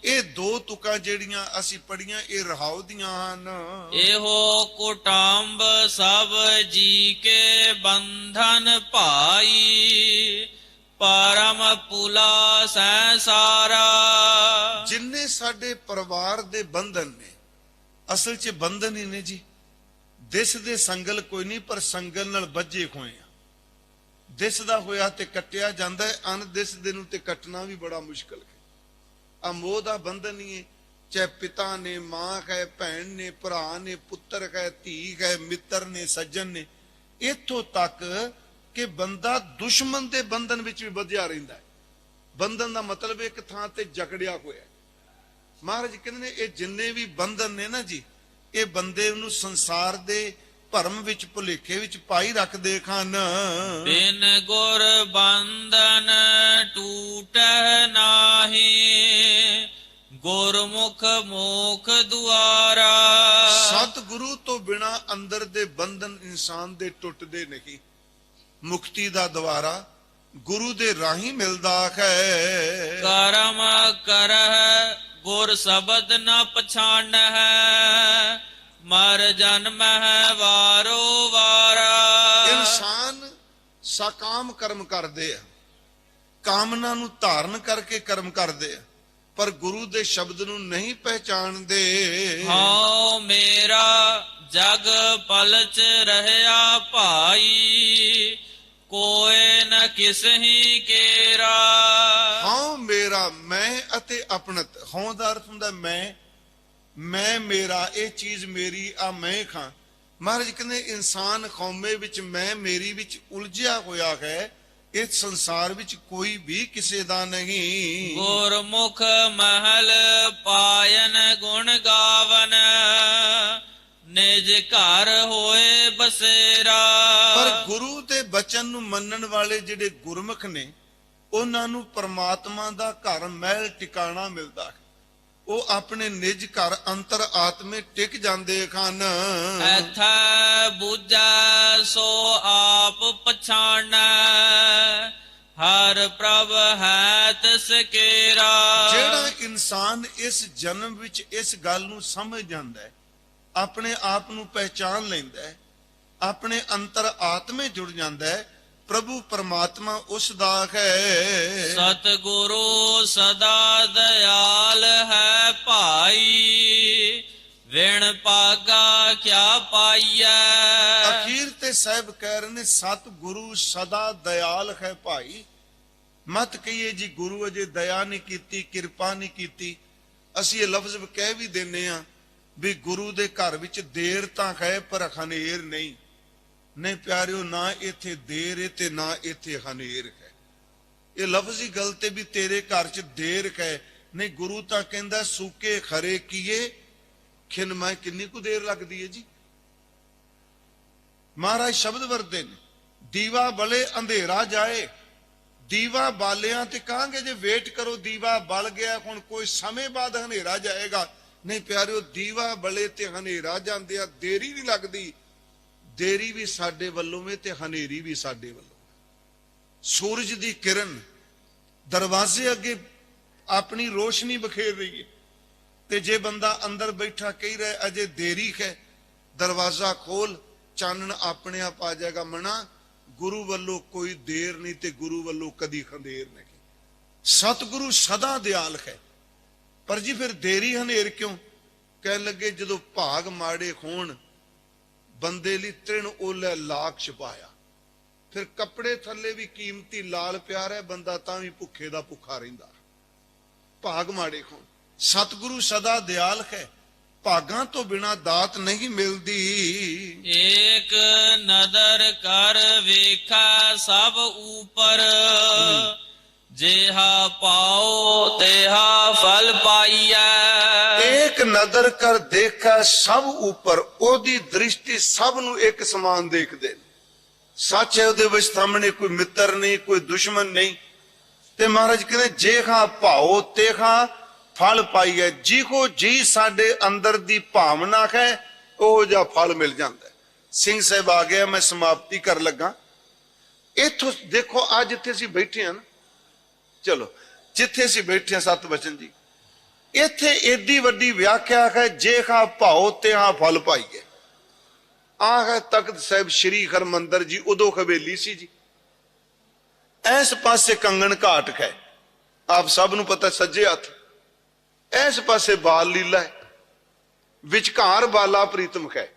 ਇਹ 2 ਤੁਕਾਂ ਜਿਹੜੀਆਂ ਅਸੀਂ ਪੜੀਆਂ, ਇਹ ਰਹਾਉ ਦੀਆਂ ਹਨ। ਇਹੋ ਕੁਟੰਬ ਸਭ ਜੀ ਕੇ ਬੰਧਨ ਭਾਈ, ਪਰਮ ਪੁਲਾ ਸੰਸਾਰਾ। ਜਿੰਨੇ ਸਾਡੇ ਪਰਿਵਾਰ ਦੇ ਬੰਧਨ ਨੇ, ਅਸਲ 'ਚ ਬੰਧਨ ਹੀ ਨੇ ਜੀ। ਦਿਸ ਦੇ ਸੰਗਲ ਕੋਈ ਨਹੀਂ, ਪਰ ਸੰਗਲ ਨਾਲ ਬੱਝੇ ਹੋਏ ਆ। ਦਿਸਦਾ ਹੋਇਆ ਤੇ ਕੱਟਿਆ ਜਾਂਦਾ ਹੈ, ਅਣਦਿਸਦੇ ਨੂੰ ਤੇ ਕੱਟਣਾ ਵੀ ਬੜਾ ਮੁਸ਼ਕਲ ਹੈ। ਆ ਮੋਹ ਦਾ ਬੰਧਨ ਹੀ ਹੈ। ਚਾਹੇ ਪਿਤਾ ਨੇ, ਮਾਂ ਹੈ, ਭੈਣ ਨੇ, ਭਰਾ ਨੇ, ਪੁੱਤਰ ਹੈ, ਧੀ ਹੈ, ਮਿੱਤਰ ਨੇ, ਸੱਜਣ ਨੇ। ਇੱਥੋਂ ਤੱਕ ਕਿ ਬੰਦਾ ਦੁਸ਼ਮਣ ਦੇ ਬੰਧਨ ਵਿੱਚ ਵੀ ਬੱਝਿਆ ਰਹਿੰਦਾ ਹੈ। ਬੰਧਨ ਦਾ ਮਤਲਬ ਇੱਕ ਥਾਂ ਤੇ ਜਕੜਿਆ ਹੋਇਆ। ਮਹਾਰਾਜ ਕਹਿੰਦੇ ਨੇ ਇਹ ਜਿੰਨੇ ਵੀ ਬੰਧਨ ਨੇ ਨਾ ਜੀ, ਇਹ ਬੰਦੇ ਨੂੰ ਸੰਸਾਰ ਦੇ ਭਰਮ ਵਿੱਚ, ਭੁਲੇਖੇ ਵਿੱਚ ਪਾਈ ਰੱਖਦੇ ਹਨ। ਬਿਨ ਗੁਰ ਬੰਧਨ ਟੂਟੈ ਨਾਹੀ, ਗੁਰਮੁਖ ਮੋਖ ਦੁਆਰਾ। ਸਤਿਗੁਰੂ ਤੋਂ ਬਿਨਾ ਅੰਦਰ ਦੇ ਬੰਧਨ ਇਨਸਾਨ ਦੇ ਟੁੱਟਦੇ ਨਹੀਂ। ਮੁਕਤੀ ਦਾ ਦੁਆਰਾ ਗੁਰੂ ਦੇ ਰਾਹੀਂ ਮਿਲਦਾ ਹੈ। ਕਰਮ ਕਰਹਿ ਗੁਰ ਸ਼ਬਦ ਨ ਪਛਾਨਹਿ, ਮਰ ਜਨਮ ਹੈ ਵਾਰੋ ਵਾਰਾ। ਇਨਸਾਨ ਸਕਾਮ ਕਰਮ ਕਰਦੇ ਆ, ਕਾਮਨਾ ਨੂੰ ਧਾਰਨ ਕਰਕੇ ਕਰਮ ਕਰਦੇ ਆ, ਪਰ ਗੁਰੂ ਦੇ ਸ਼ਬਦ ਨੂੰ ਨਹੀਂ ਪਹਿਚਾਣਦੇ। ਹਉ ਮੇਰਾ ਜਗ ਪਲਚ ਰਹਿਆ ਭਾਈ, ਕੋਇ ਨ ਕਿਸਹੀ ਕੇਰਾ। ਹਉ ਮੇਰਾ, ਮੈਂ ਅਤੇ ਆਪਣਤ। ਹਉ ਦਾ ਅਰਥ ਹੁੰਦਾ ਮੈਂ ਮੇਰਾ, ਇਹ ਚੀਜ਼ ਮੇਰੀ, ਆ ਮੈਂ ਖਾਂ। ਮਹਾਰਾਜ ਕਹਿੰਦੇ ਇਨਸਾਨ ਕੌਮੇ ਵਿੱਚ ਮੈਂ ਮੇਰੀ ਵਿੱਚ ਉਲਝਿਆ ਹੋਇਆ ਹੈ। ਇਸ ਸੰਸਾਰ ਵਿੱਚ ਕੋਈ ਵੀ ਕਿਸੇ ਦਾ ਨਹੀਂ। ਗੁਰਮੁਖ ਮਹਲ ਪਾਇਨ ਗੁਣ ਗਾਵਨ, ਨਿਜ ਘਰ ਹੋਏ ਬਸੇਰਾ। ਪਰ ਗੁਰੂ ਦੇ ਬਚਨ ਨੂੰ ਮੰਨਣ ਵਾਲੇ ਜਿਹੜੇ ਗੁਰਮੁਖ ਨੇ, ਉਹਨਾਂ ਨੂੰ ਪਰਮਾਤਮਾ ਦਾ ਘਰ ਮਹਿਲ ਟਿਕਾਣਾ ਮਿਲਦਾ ਹੈ। ਉਹ ਆਪਣੇ ਨਿਜ ਘਰ ਅੰਤਰ ਆਤਮੇ ਟਿਕ ਜਾਂਦੇ ਹਨ। ਐਥੈ ਬੁਝੈ ਸੋ ਆਪ ਪਛਾਣੈ, ਹਰ ਪ੍ਰਭ ਹੈ ਤਿਸ ਕੇਰਾ। ਜਿਹੜਾ ਇਨਸਾਨ ਇਸ ਜਨਮ ਵਿੱਚ ਇਸ ਗੱਲ ਨੂੰ ਸਮਝ ਜਾਂਦਾ ਹੈ, ਆਪਣੇ ਆਪ ਨੂੰ ਪਹਿਚਾਨ ਲੈਂਦਾ ਹੈ, ਆਪਣੇ ਅੰਤਰ ਆਤਮੇ ਜੁੜ ਜਾਂਦਾ ਹੈ, ਪ੍ਰਭੂ ਪਰਮਾਤਮਾ ਉਸ ਦਾ ਹੈ। ਸਤਿਗੁਰੂ ਸਦਾ ਦਇਆਲ ਹੈ ਭਾਈ, ਵਿਣ ਭਾਗਾ ਕਿਆ ਪਾਈਐ। ਅਖੀਰ ਤੇ ਸਾਹਿਬ ਕਹਿ ਰਹੇ ਨੇ ਸਤਿਗੁਰੂ ਸਦਾ ਦਇਆਲ ਹੈ ਭਾਈ। ਮਤ ਕਹੀਏ ਜੀ ਗੁਰੂ ਅਜੇ ਦਇਆ ਨਹੀਂ ਕੀਤੀ, ਕਿਰਪਾ ਨਹੀਂ ਕੀਤੀ। ਅਸੀਂ ਇਹ ਲਫ਼ਜ਼ ਕਹਿ ਵੀ ਦਿੰਨੇ ਆ ਵੀ ਗੁਰੂ ਦੇ ਘਰ ਵਿੱਚ ਦੇਰ ਤਾਂ ਹੈ ਪਰ ਹਨੇਰ ਨਹੀਂ। ਨਹੀਂ ਪਿਆਰਿਓ, ਨਾ ਇੱਥੇ ਦੇਰ ਹੈ ਤੇ ਨਾ ਇੱਥੇ ਹਨੇਰ ਹੈ। ਇਹ ਲਫ਼ਜ਼ ਹੀ ਗਲਤ ਹੈ ਵੀ ਤੇਰੇ ਘਰ 'ਚ ਦੇਰ ਹੈ। ਨਹੀਂ, ਗੁਰੂ ਤਾਂ ਕਹਿੰਦਾ ਸੂਕੇ ਖਰੇ ਕੀਏ ਖਿਨ ਮੈਂ। ਕਿੰਨੀ ਕੁ ਦੇਰ ਲੱਗਦੀ ਹੈ ਜੀ। ਮਹਾਰਾਜ ਸ਼ਬਦ ਵਰਤੇ ਨੇ, ਦੀਵਾ ਬਲੇ ਅੰਧੇਰਾ ਜਾਏ। ਦੀਵਾ ਬਾਲਿਆਂ ਤੇ ਕਹਾਂਗੇ ਜੇ ਵੇਟ ਕਰੋ, ਦੀਵਾ ਬਲ ਗਿਆ, ਹੁਣ ਕੋਈ ਸਮੇਂ ਬਾਅਦ ਹਨੇਰਾ ਜਾਏਗਾ। ਨਹੀਂ ਪਿਆਰਿਓ, ਦੀਵਾ ਬਲੇ ਤੇ ਹਨੇਰਾ ਜਾਂਦੇ ਆ, ਦੇਰੀ ਨਹੀਂ ਲੱਗਦੀ। ਦੇਰੀ ਵੀ ਸਾਡੇ ਵੱਲੋਂ ਵੇ ਤੇ ਹਨੇਰੀ ਵੀ ਸਾਡੇ ਵੱਲੋਂ। ਸੂਰਜ ਦੀ ਕਿਰਨ ਦਰਵਾਜ਼ੇ ਅੱਗੇ ਆਪਣੀ ਰੋਸ਼ਨੀ ਬਖੇਰ ਰਹੀ ਹੈ, ਤੇ ਜੇ ਬੰਦਾ ਅੰਦਰ ਬੈਠਾ ਕਹੀ ਰਿਹਾ ਅਜੇ ਦੇਰੀ ਹੈ, ਦਰਵਾਜ਼ਾ ਖੋਲ, ਚਾਨਣ ਆਪਣੇ ਆਪ ਆ ਜਾਏਗਾ। ਮਨਾ ਗੁਰੂ ਵੱਲੋਂ ਕੋਈ ਦੇਰ ਨਹੀਂ ਤੇ ਗੁਰੂ ਵੱਲੋਂ ਕਦੀ ਖੰਦੇਰ ਨਹੀਂ। ਸਤਿਗੁਰੂ ਸਦਾ ਦਿਆਲ ਹੈ। ਪਰ ਜੀ ਫਿਰ ਦੇਰੀ ਹਨੇਰ ਕਿਉਂ? ਕਹਿਣ ਲੱਗੇ ਜਦੋਂ ਭਾਗ ਮਾੜੇ ਹੋਣ, ਬੰਦੇ ਲਈ ਤ੍ਰਿਣ ਓਲੇ ਲਾਖ ਛਪਾਇਆ। ਫਿਰ ਕੱਪੜੇ ਥੱਲੇ ਵੀ ਕੀਮਤੀ ਲਾਲ ਪਿਆਰ ਹੈ, ਬੰਦਾ ਤਾਂ ਵੀ ਭੁੱਖੇ ਦਾ ਭੁੱਖਾ ਰਹਿੰਦਾ। ਭਾਗ ਮਾੜੇ ਹੋਣ। ਸਤਿਗੁਰੂ ਸਦਾ ਦਿਆਲ ਹੈ, ਭਾਗਾਂ ਤੋਂ ਬਿਨਾ ਦਾਤ ਨਹੀਂ ਮਿਲਦੀ। ਏਕ ਨਦਰ ਕਰ ਵੇਖਾ ਸਭ ਉਪਰ, ਜਿਹਾ ਪਾਓ ਤੇਹਾ ਫਲ ਪਾਈਐ। ਏਕ ਨਦਰ ਕਰ ਦੇਖਾ ਸਭ ਉੱਪਰ। ਉਹਦੀ ਦ੍ਰਿਸ਼ਟੀ ਸਭ ਨੂੰ ਇੱਕ ਸਮਾਨ ਦੇਖਦੇ। ਸੱਚ ਹੈ, ਉਹਦੇ ਵਿੱਚ ਸਾਹਮਣੇ ਕੋਈ ਮਿੱਤਰ ਨਹੀਂ, ਕੋਈ ਦੁਸ਼ਮਣ ਨਹੀਂ। ਤੇ ਮਹਾਰਾਜ ਕਹਿੰਦੇ ਜਿਹਾ ਭਾਓ ਤੇਹਾ ਫਲ ਪਾਈਐ। ਜਿਹੋ ਜੀ ਸਾਡੇ ਅੰਦਰ ਦੀ ਭਾਵਨਾ ਹੈ, ਉਹ ਜਿਹਾ ਫਲ ਮਿਲ ਜਾਂਦਾ। ਸਿੰਘ ਸਾਹਿਬ ਆ ਗਿਆ, ਮੈਂ ਸਮਾਪਤੀ ਕਰਨ ਲੱਗਾ। ਇੱਥੋਂ ਦੇਖੋ ਅੱਜ ਜਿੱਥੇ ਅਸੀਂ ਬੈਠੇ ਹਾਂ ਨਾ, ਚਲੋ ਜਿੱਥੇ ਅਸੀਂ ਬੈਠੇ ਹਾਂ ਸਤ ਬਚਨ ਜੀ, ਇੱਥੇ ਏਡੀ ਵੱਡੀ ਵਿਆਖਿਆ ਹੈ, ਜੇਹਾ ਭਾਉ ਤਿਹਾ ਫਲ ਪਾਈਏ। ਆਹ ਹੈ ਤਖਤ ਸਾਹਿਬ ਸ੍ਰੀ ਹਰਮੰਦਰ ਜੀ, ਉਦੋਂ ਹਵੇਲੀ ਸੀ ਜੀ। ਇਸ ਪਾਸੇ ਕੰਗਣ ਘਾਟ ਹੈ, ਆਪ ਸਭ ਨੂੰ ਪਤਾ, ਸੱਜੇ ਹੱਥ। ਇਸ ਪਾਸੇ ਬਾਲ ਲੀਲਾ ਹੈ, ਵਿਚਕਾਰ ਬਾਲਾ ਪ੍ਰੀਤਮ ਹੈ।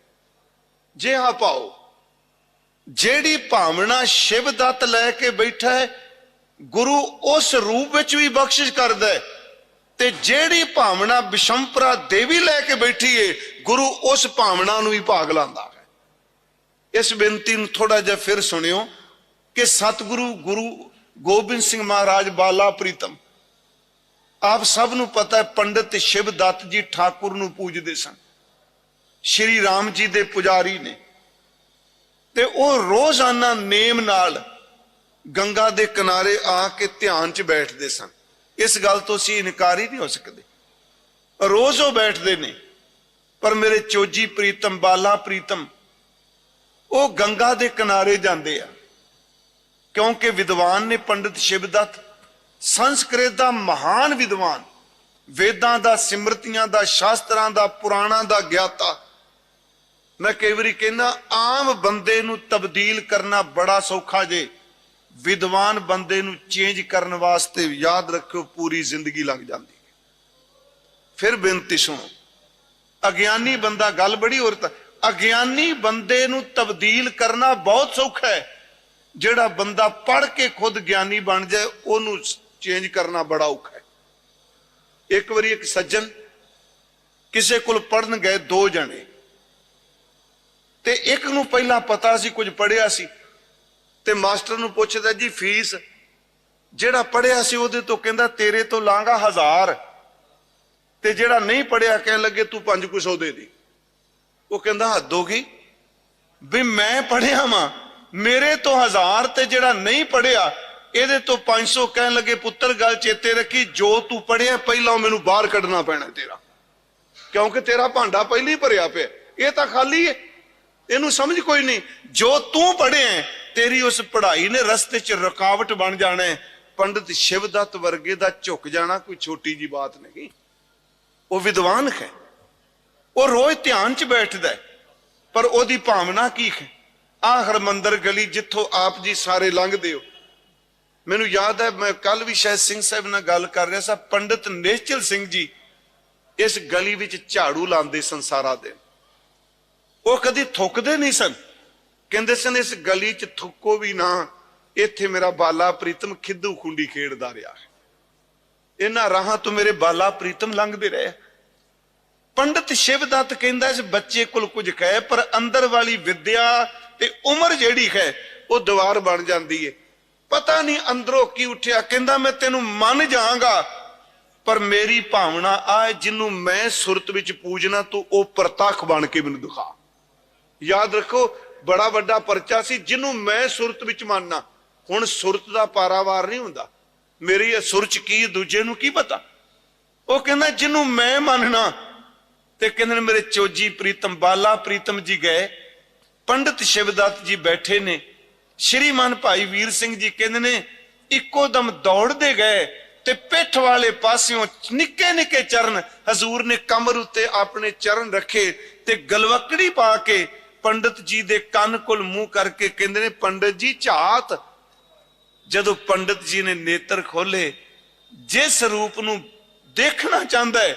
ਜਿਹਾ ਭਾਉ, ਜਿਹੜੀ ਭਾਵਨਾ ਸ਼ਿਵ ਦੱਤ ਲੈ ਕੇ ਬੈਠਾ ਹੈ, ਗੁਰੂ ਉਸ ਰੂਪ ਵਿੱਚ ਵੀ ਬਖਸ਼ਿਸ਼ ਕਰਦਾ ਹੈ। ਤੇ ਜਿਹੜੀ ਭਾਵਨਾ ਬਿਸ਼ੰਪਰਾ ਦੇਵੀ ਲੈ ਕੇ ਬੈਠੀ ਏ, ਗੁਰੂ ਉਸ ਭਾਵਨਾ ਨੂੰ ਵੀ ਭਾਗ ਲਾਂਦਾ ਹੈ। ਇਸ ਬੇਨਤੀ ਨੂੰ ਥੋੜਾ ਜਿਹਾ ਫਿਰ ਸੁਣਿਓ ਕਿ ਸਤਿਗੁਰੂ ਗੁਰੂ ਗੋਬਿੰਦ ਸਿੰਘ ਮਹਾਰਾਜ ਬਾਲਾ ਪ੍ਰੀਤਮ, ਆਪ ਸਭ ਨੂੰ ਪਤਾ ਹੈ, ਪੰਡਿਤ ਸ਼ਿਵ ਦੱਤ ਜੀ ਠਾਕੁਰ ਨੂੰ ਪੂਜਦੇ ਸਨ, ਸ਼੍ਰੀ ਰਾਮ ਜੀ ਦੇ ਪੁਜਾਰੀ ਨੇ। ਤੇ ਉਹ ਰੋਜ਼ਾਨਾ ਨੇਮ ਨਾਲ ਗੰਗਾ ਦੇ ਕਿਨਾਰੇ ਆ ਕੇ ਧਿਆਨ 'ਚ ਬੈਠਦੇ ਸਨ। ਇਸ ਗੱਲ ਤੋਂ ਅਸੀਂ ਇਨਕਾਰ ਹੀ ਨਹੀਂ ਹੋ ਸਕਦੇ। ਰੋਜ਼ ਉਹ ਬੈਠਦੇ ਨੇ। ਪਰ ਮੇਰੇ ਚੋਜੀ ਪ੍ਰੀਤਮ ਬਾਲਾ ਪ੍ਰੀਤਮ, ਉਹ ਗੰਗਾ ਦੇ ਕਿਨਾਰੇ ਜਾਂਦੇ ਆ, ਕਿਉਂਕਿ ਵਿਦਵਾਨ ਨੇ ਪੰਡਿਤ ਸ਼ਿਵਦੱਤ, ਸੰਸਕ੍ਰਿਤ ਦਾ ਮਹਾਨ ਵਿਦਵਾਨ, ਵੇਦਾਂ ਦਾ, ਸਿਮਰਤੀਆਂ ਦਾ, ਸ਼ਾਸਤਰਾਂ ਦਾ, ਪੁਰਾਣਾਂ ਦਾ ਗਿਆਤਾ। ਮੈਂ ਕਈ ਵਾਰੀ ਕਹਿੰਦਾ ਆਮ ਬੰਦੇ ਨੂੰ ਤਬਦੀਲ ਕਰਨਾ ਬੜਾ ਸੌਖਾ ਜੇ, ਵਿਦਵਾਨ ਬੰਦੇ ਨੂੰ ਚੇਂਜ ਕਰਨ ਵਾਸਤੇ ਯਾਦ ਰੱਖਿਓ ਪੂਰੀ ਜ਼ਿੰਦਗੀ ਲੰਘ ਜਾਂਦੀ ਹੈ। फिर बेनती सुनो, अज्ञानी बंदा, गल बड़ी औरत, अज्ञानी बंदे नूं तब्दील करना बहुत सौखा है, जेड़ा बंदा पढ़ के खुद ज्ञानी बन जाए ओनू चेंज करना बड़ा औखा है। एक बारी एक सज्जन किसे कोल पढ़न गए, दो जने, ते एक नूं पहला पता सी, कुछ पढ़िया सी, ते मास्टर नूं पुछदा जी फीस, जेड़ा पढ़िया सी ओदे तो कहंदा तेरे तो लांगा 1000, ते जेड़ा नहीं पढ़िया कहन लगे तू 500 दे दी। वो कहंदा हद हो गई भी मैं पढ़िया वां, मेरे तो 1000 ते जेड़ा नहीं पढ़िया ਇਹਦੇ ਤੋਂ 500 ਕਹਿਣ ਲੱਗੇ। ਪੁੱਤਰ ਗੱਲ ਚੇਤੇ ਰੱਖੀ, ਜੋ ਤੂੰ ਪੜਿਆ ਪਹਿਲਾਂ ਮੈਨੂੰ ਬਾਹਰ ਕੱਢਣਾ ਪੈਣਾ ਤੇਰਾ, ਕਿਉਂਕਿ ਤੇਰਾ ਭਾਂਡਾ ਪਹਿਲਾਂ ਹੀ ਭਰਿਆ ਪਿਆ, ਇਹ ਤਾਂ ਖਾਲੀ ਹੈ, ਇਹਨੂੰ ਸਮਝ ਕੋਈ ਨਹੀਂ। ਜੋ ਤੂੰ ਪੜਿਆ ਤੇਰੀ ਉਸ ਪੜ੍ਹਾਈ ਨੇ ਰਸਤੇ 'ਚ ਰੁਕਾਵਟ ਬਣ ਜਾਣਾ ਹੈ। ਪੰਡਿਤ ਸ਼ਿਵਦੱਤ ਵਰਗੇ ਦਾ ਝੁਕ ਜਾਣਾ ਕੋਈ ਛੋਟੀ ਜੀ ਬਾਤ ਨਹੀਂ। ਉਹ ਵਿਦਵਾਨ ਹੈ, ਉਹ ਰੋਜ਼ ਧਿਆਨ 'ਚ ਬੈਠਦਾ, ਪਰ ਉਹਦੀ ਭਾਵਨਾ ਕੀ ਹੈ। ਆਹ ਹਰਮੰਦਰ ਗਲੀ ਜਿੱਥੋਂ ਆਪ ਜੀ ਸਾਰੇ ਲੰਘਦੇ ਹੋ, ਮੈਨੂੰ ਯਾਦ ਹੈ ਮੈਂ ਕੱਲ ਵੀ ਸ਼ਾਇਦ ਸਿੰਘ ਸਾਹਿਬ ਨਾਲ ਗੱਲ ਕਰ ਰਿਹਾ ਸੀ, ਪੰਡਿਤ ਨਿਸ਼ਚਲ ਸਿੰਘ ਜੀ ਇਸ ਗਲੀ ਵਿੱਚ ਝਾੜੂ ਲਾਉਂਦੇ ਸਨ ਸਾਰਾ ਦਿਨ। ਉਹ ਕਦੀ ਥੁੱਕਦੇ ਨਹੀਂ ਸਨ, ਕਹਿੰਦੇ ਸਨ ਇਸ ਗਲੀ 'ਚ ਥੁੱਕੋ ਵੀ ਨਾ, ਇੱਥੇ ਮੇਰਾ ਬਾਲਾ ਪ੍ਰੀਤਮ ਖਿੱਦੂ ਖੁੰਡੀ ਖੇਡਦਾ ਰਿਹਾ, ਇਹਨਾਂ ਰਾਹਾਂ ਤੋਂ ਮੇਰੇ ਬਾਲਾ ਪ੍ਰੀਤਮ ਲੰਘਦੇ ਰਹੇ। ਪੰਡਿਤ ਸ਼ਿਵਦੱਤ ਕਹਿੰਦਾ ਇਸ ਬੱਚੇ ਕੋਲ ਕੁਝ ਕਹੇ, ਪਰ ਅੰਦਰ ਵਾਲੀ ਵਿਦਿਆ ਤੇ ਉਮਰ ਜਿਹੜੀ ਹੈ ਉਹ ਦੀਵਾਰ ਬਣ ਜਾਂਦੀ ਹੈ। ਪਤਾ ਨਹੀਂ ਅੰਦਰੋਂ ਕੀ ਉੱਠਿਆ, ਕਹਿੰਦਾ ਮੈਂ ਤੈਨੂੰ ਮੰਨ ਜਾਵਾਂਗਾ, ਪਰ ਮੇਰੀ ਭਾਵਨਾ ਆ ਜਿਹਨੂੰ ਮੈਂ ਸੁਰਤ ਵਿੱਚ ਪੂਜਣਾ ਤੂੰ ਉਹ ਪ੍ਰਤੱਖ ਬਣ ਕੇ ਮੈਨੂੰ ਦਿਖਾ। ਯਾਦ ਰੱਖੋ ਬੜਾ ਵੱਡਾ ਪਰਚਾ ਸੀ, ਜਿਹਨੂੰ ਮੈਂ ਸੁਰਤ ਵਿੱਚ ਮੰਨਣਾ। ਹੁਣ ਸੁਰਤ ਦਾ ਪਾਰਾਵਾਰ ਨਹੀਂ ਹੁੰਦਾ, ਮੇਰੀ ਇਹ ਸੁਰ ਚ ਕੀ ਦੂਜੇ ਨੂੰ ਕੀ ਪਤਾ। ਉਹ ਕਹਿੰਦਾ ਜਿਹਨੂੰ ਮੈਂ ਮੰਨਣਾ, ਤੇ ਕਹਿੰਦੇ ਮੇਰੇ ਚੋਜੀ ਪ੍ਰੀਤਮ ਬਾਲਾ ਪ੍ਰੀਤਮ ਜੀ ਗਏ, ਪੰਡਿਤ ਸ਼ਿਵਦੱਤ ਜੀ ਬੈਠੇ ਨੇ, ਸ਼੍ਰੀਮਾਨ ਭਾਈ ਵੀਰ ਸਿੰਘ ਜੀ ਕਹਿੰਦੇ ਨੇ ਇੱਕੋ ਦਮ ਦੌੜਦੇ ਗਏ ਤੇ ਪਿੱਠ ਵਾਲੇ ਪਾਸਿਓਂ ਨਿੱਕੇ ਨਿੱਕੇ ਚਰਨ ਹਜ਼ੂਰ ਨੇ ਕਮਰ ਉੱਤੇ ਆਪਣੇ ਚਰਨ ਰੱਖੇ ਤੇ ਗਲਵਕੜੀ ਪਾ ਕੇ ਪੰਡਿਤ ਜੀ ਦੇ ਕੰਨ ਕੋਲ ਮੂੰਹ ਕਰਕੇ ਕਹਿੰਦੇ ਨੇ ਪੰਡਿਤ ਜੀ ਝਾਤ। ਜਦੋਂ ਪੰਡਿਤ ਜੀ ਨੇ ਨੇਤਰ ਖੋਲੇ, ਜਿਸ ਰੂਪ ਨੂੰ ਦੇਖਣਾ ਚਾਹੁੰਦਾ ਹੈ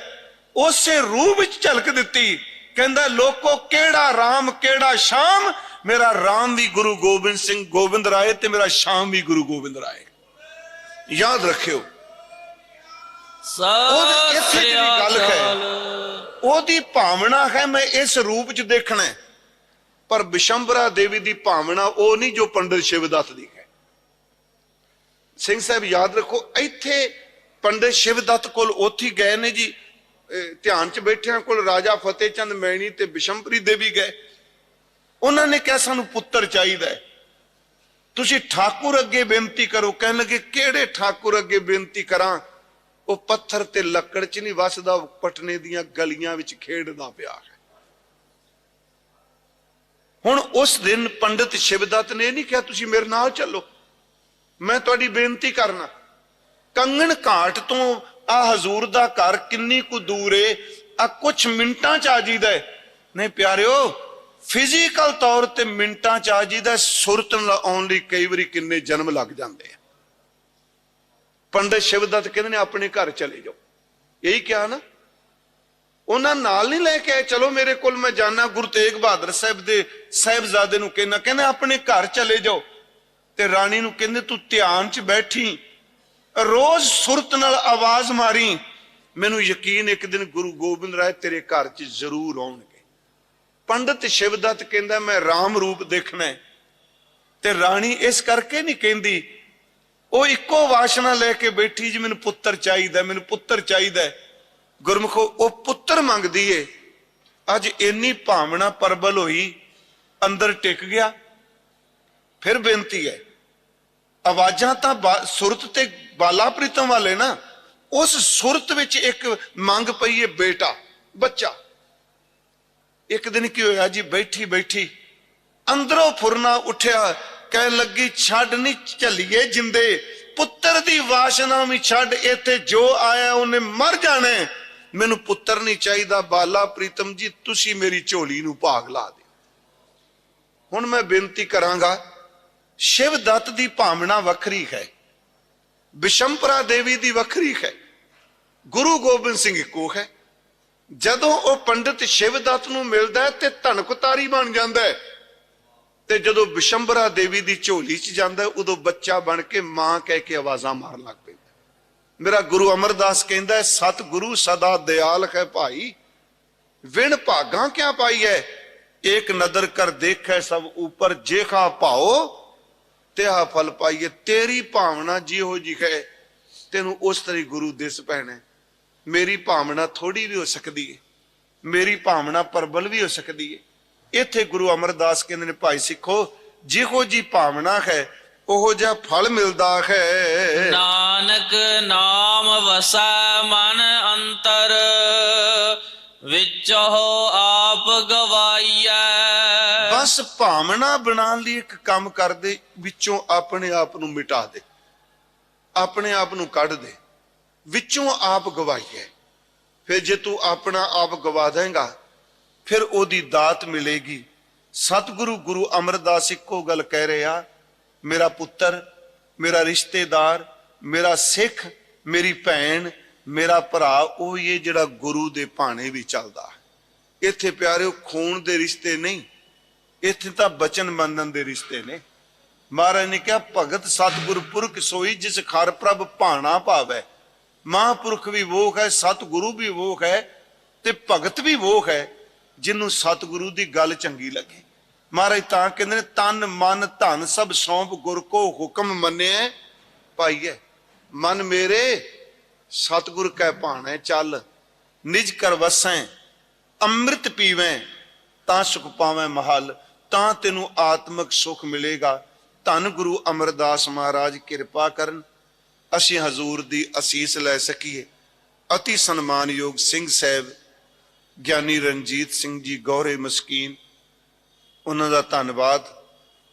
ਉਸੇ ਰੂਪ ਵਿੱਚ ਝਲਕ ਦਿੱਤੀ। ਕਹਿੰਦਾ ਲੋਕੋ ਕਿਹੜਾ ਰਾਮ ਕਿਹੜਾ ਸ਼ਾਮ, मेरा राम भी गुरु गोबिंद सिंह गोबिंद राय ते मेरा श्याम भी गुरु गोबिंद राय। याद रखियो गल है, ओदी भावना है मैं इस रूप च देखना है, पर बिशंबरा देवी दी भावना ओ नहीं जो पंडित शिवदत्त दी है। सिंह साहब याद रखो, इत्थे पंडित शिवदत्त कोल ओथी गए ने जी, ध्यान च बैठिया कोल राजा फतेह चंद मैनी ते बिशंबरी देवी गए। उन्होंने कहा सानू पुत्र चाहिए, तुसी ठाकुर अगे बेनती करो। कहने लगे केड़े ठाकुर अगे बेनती करा, वो पत्थर ते लकड़ च नहीं वसदा, पटने दियां गलियां विच खेडदा पिया है। हुण उस दिन पंडित शिवदत्त ने नहीं कहा तुसी मेरे नाल चलो, मैं तुहाडी बेनती करना। कंगन घाट तो आ हजूर दा घर किन्नी कु दूर है, आ कुछ मिंटां च आ जीदा है। नहीं प्यारिओ, फिजिकल तौर ते मिंटां च आ जीदा, सुरत आउण लई कई वारी किन्ने जन्म लग जाते हैं। पंडित शिवदत्त कहते ने अपने घर चले जाओ, यही क्या ना, उन्हां नाल नहीं लेके आए चलो मेरे कोल मैं जाना। गुरु तेग बहादुर साहब दे साहिबजादे नूं कहना, कहने अपने घर चले जाओ। ते राणी नूं कहंदे तू ध्यान च बैठी, रोज सुरत नाल आवाज मारी, मैनूं यकीन एक दिन गुरु गोबिंद राय तेरे घर च जरूर आउणगे। पंडित शिवदत्त कहंदा मैं राम रूप देखना है, ते राणी इस करके नहीं कहंदी, वो इको वासना लेके बैठी जी मैनूं पुत्र चाहिए, मैनूं पुत्र चाहिए। गुरमुखो वो पुत्र मंगदी है। अज इन्नी भावना परबल हुई, अंदर टिक गया। फिर बेनती है, आवाजां तां सुरत ते बाला प्रीतम वाले ना, उस सुरत विच एक मंग पई है बेटा बच्चा। एक दिन की होया जी, बैठी बैठी अंदरों फुरना उठिया, कह लगी छड़ नहीं झलिए जिंदे, पुत्र दी वासना भी छड़, इत्थे जो आया उन्हें मर जाने, मैनू पुत्र नहीं चाहिए। बाला प्रीतम जी तुसी मेरी झोली नू भाग ला दे। हुण मैं बेनती करांगा, शिवदत्त दी भावना वखरी है, बिशंबरा देवी दी वखरी है, गुरु गोबिंद सिंह इको है। ਜਦੋਂ ਉਹ ਪੰਡਿਤ ਸ਼ਿਵਦੱਤ ਨੂੰ ਮਿਲਦਾ ਹੈ ਤੇ ਧਨਕੁਤਾਰੀ ਬਣ ਜਾਂਦਾ ਹੈ, ਤੇ ਜਦੋਂ ਵਿਸ਼ੰਬਰਾ ਦੇਵੀ ਦੀ ਝੋਲੀ 'ਚ ਜਾਂਦਾ ਹੈ, ਉਦੋਂ ਬੱਚਾ ਬਣ ਕੇ ਮਾਂ ਕਹਿ ਕੇ ਆਵਾਜ਼ਾਂ ਮਾਰਨ ਲੱਗ ਪੈਂਦਾ। ਮੇਰਾ ਗੁਰੂ ਅਮਰਦਾਸ ਕਹਿੰਦਾ ਹੈ, ਸਤਿਗੁਰੂ ਸਦਾ ਦਿਆਲ ਹੈ ਭਾਈ, ਵਿਣ ਭਾਗਾਂ ਕਿਆ ਪਾਈ ਹੈ, ਏਕ ਨਦਰ ਕਰ ਦੇਖੈ ਸਭ ਉਪਰ, ਜੇਖਾ ਭਾਓ ਤਿਹਾ ਫਲ ਪਾਈਏ। ਤੇਰੀ ਭਾਵਨਾ ਜਿਹੋ ਜਿਹੀ ਹੈ ਤੈਨੂੰ ਉਸ ਤਰੀ ਗੁਰੂ ਦਿਸ ਪੈਣਾ। ਮੇਰੀ ਭਾਵਨਾ ਥੋੜੀ ਵੀ ਹੋ ਸਕਦੀ ਹੈ, ਮੇਰੀ ਭਾਵਨਾ ਪ੍ਰਬਲ ਵੀ ਹੋ ਸਕਦੀ ਹੈ। ਇੱਥੇ ਗੁਰੂ ਅਮਰਦਾਸ ਕਹਿੰਦੇ ਨੇ, ਭਾਈ ਸਿੱਖੋ, ਜਿਹੋ ਜੀ ਭਾਵਨਾ ਹੈ ਉਹੋ ਜਿਹਾ ਫਲ ਮਿਲਦਾ ਹੈ। ਨਾਨਕ ਨਾਮ ਵਸੈ ਮਨ ਅੰਤਰ, ਵਿੱਚੋ ਆਪ ਗਵਾਈਐ। ਬਸ ਭਾਵਨਾ ਬਣਾਉਣ ਲਈ ਇੱਕ ਕੰਮ ਕਰਦੇ, ਵਿੱਚੋਂ ਆਪਣੇ ਆਪ ਨੂੰ ਮਿਟਾ ਦੇ, ਆਪਣੇ ਆਪ ਨੂੰ ਕੱਢ ਦੇ, ਵਿੱਚੋਂ ਆਪ ਗਵਾਈਏ। ਫਿਰ ਜੇ ਤੂੰ ਆਪਣਾ ਆਪ ਗਵਾ ਦੇਂਗਾ ਫਿਰ ਉਹਦੀ ਦਾਤ ਮਿਲੇਗੀ। ਸਤਿਗੁਰੂ ਗੁਰੂ ਅਮਰਦਾਸ ਇੱਕੋ ਗੱਲ ਕਹਿ ਰਿਹਾ, ਮੇਰਾ ਪੁੱਤਰ, ਮੇਰਾ ਰਿਸ਼ਤੇਦਾਰ, ਮੇਰਾ ਸਿੱਖ, ਮੇਰੀ ਭੈਣ, ਮੇਰਾ ਭਰਾ ਉਹ ਹੀ ਹੈ ਜਿਹੜਾ ਗੁਰੂ ਦੇ ਭਾਣੇ ਵੀ ਚੱਲਦਾ। ਇੱਥੇ ਪਿਆਰਿਓ ਖੂਨ ਦੇ ਰਿਸ਼ਤੇ ਨਹੀਂ, ਇੱਥੇ ਤਾਂ ਬਚਨ ਬੰਧਨ ਦੇ ਰਿਸ਼ਤੇ ਨੇ। ਮਹਾਰਾਜ ਨੇ ਕਿਹਾ, ਭਗਤ ਸਤਿਗੁਰ ਪੁਰਖ ਸੋਈ ਜਿਸ ਖਰ ਪ੍ਰਭ ਭਾਣਾ ਭਾਵੈ। ਮਹਾਂਪੁਰਖ ਵੀ ਉਹ ਹੈ, ਸਤਿਗੁਰੂ ਵੀ ਉਹ ਹੈ, ਤੇ ਭਗਤ ਵੀ ਉਹ ਹੈ ਜਿਹਨੂੰ ਸਤਿਗੁਰੂ ਦੀ ਗੱਲ ਚੰਗੀ ਲੱਗੇ। ਮਹਾਰਾਜ ਤਾਂ ਕਹਿੰਦੇ ਨੇ, ਤਨ ਮਨ ਧਨ ਸਭ ਸੌਂਪ ਗੁਰ ਕੋ ਹੁਕਮ ਮੰਨਿਆ ਪਾਈਐ। ਮਨ ਮੇਰੇ ਸਤਿਗੁਰ ਕੈ ਭਾਣੈ ਚੱਲ, ਨਿਜ ਕਰ ਵਸੈ ਅੰਮ੍ਰਿਤ ਪੀਵੈ, ਤਾਂ ਸੁਖ ਪਾਵੈ ਮਹਲ, ਤਾਂ ਤੈਨੂੰ ਆਤਮਿਕ ਸੁਖ ਮਿਲੇਗਾ। ਧੰਨ ਗੁਰੂ ਅਮਰਦਾਸ ਮਹਾਰਾਜ ਕਿਰਪਾ ਕਰਨ, ਅਸੀਂ ਹਜ਼ੂਰ ਦੀ ਅਸੀਸ ਲੈ ਸਕੀਏ। ਅਤੀ ਸਨਮਾਨਯੋਗ ਸਿੰਘ ਸਾਹਿਬ ਗਿਆਨੀ ਰਣਜੀਤ ਸਿੰਘ ਜੀ ਗੌਰੇ ਮਸਕੀਨ, ਉਹਨਾਂ ਦਾ ਧੰਨਵਾਦ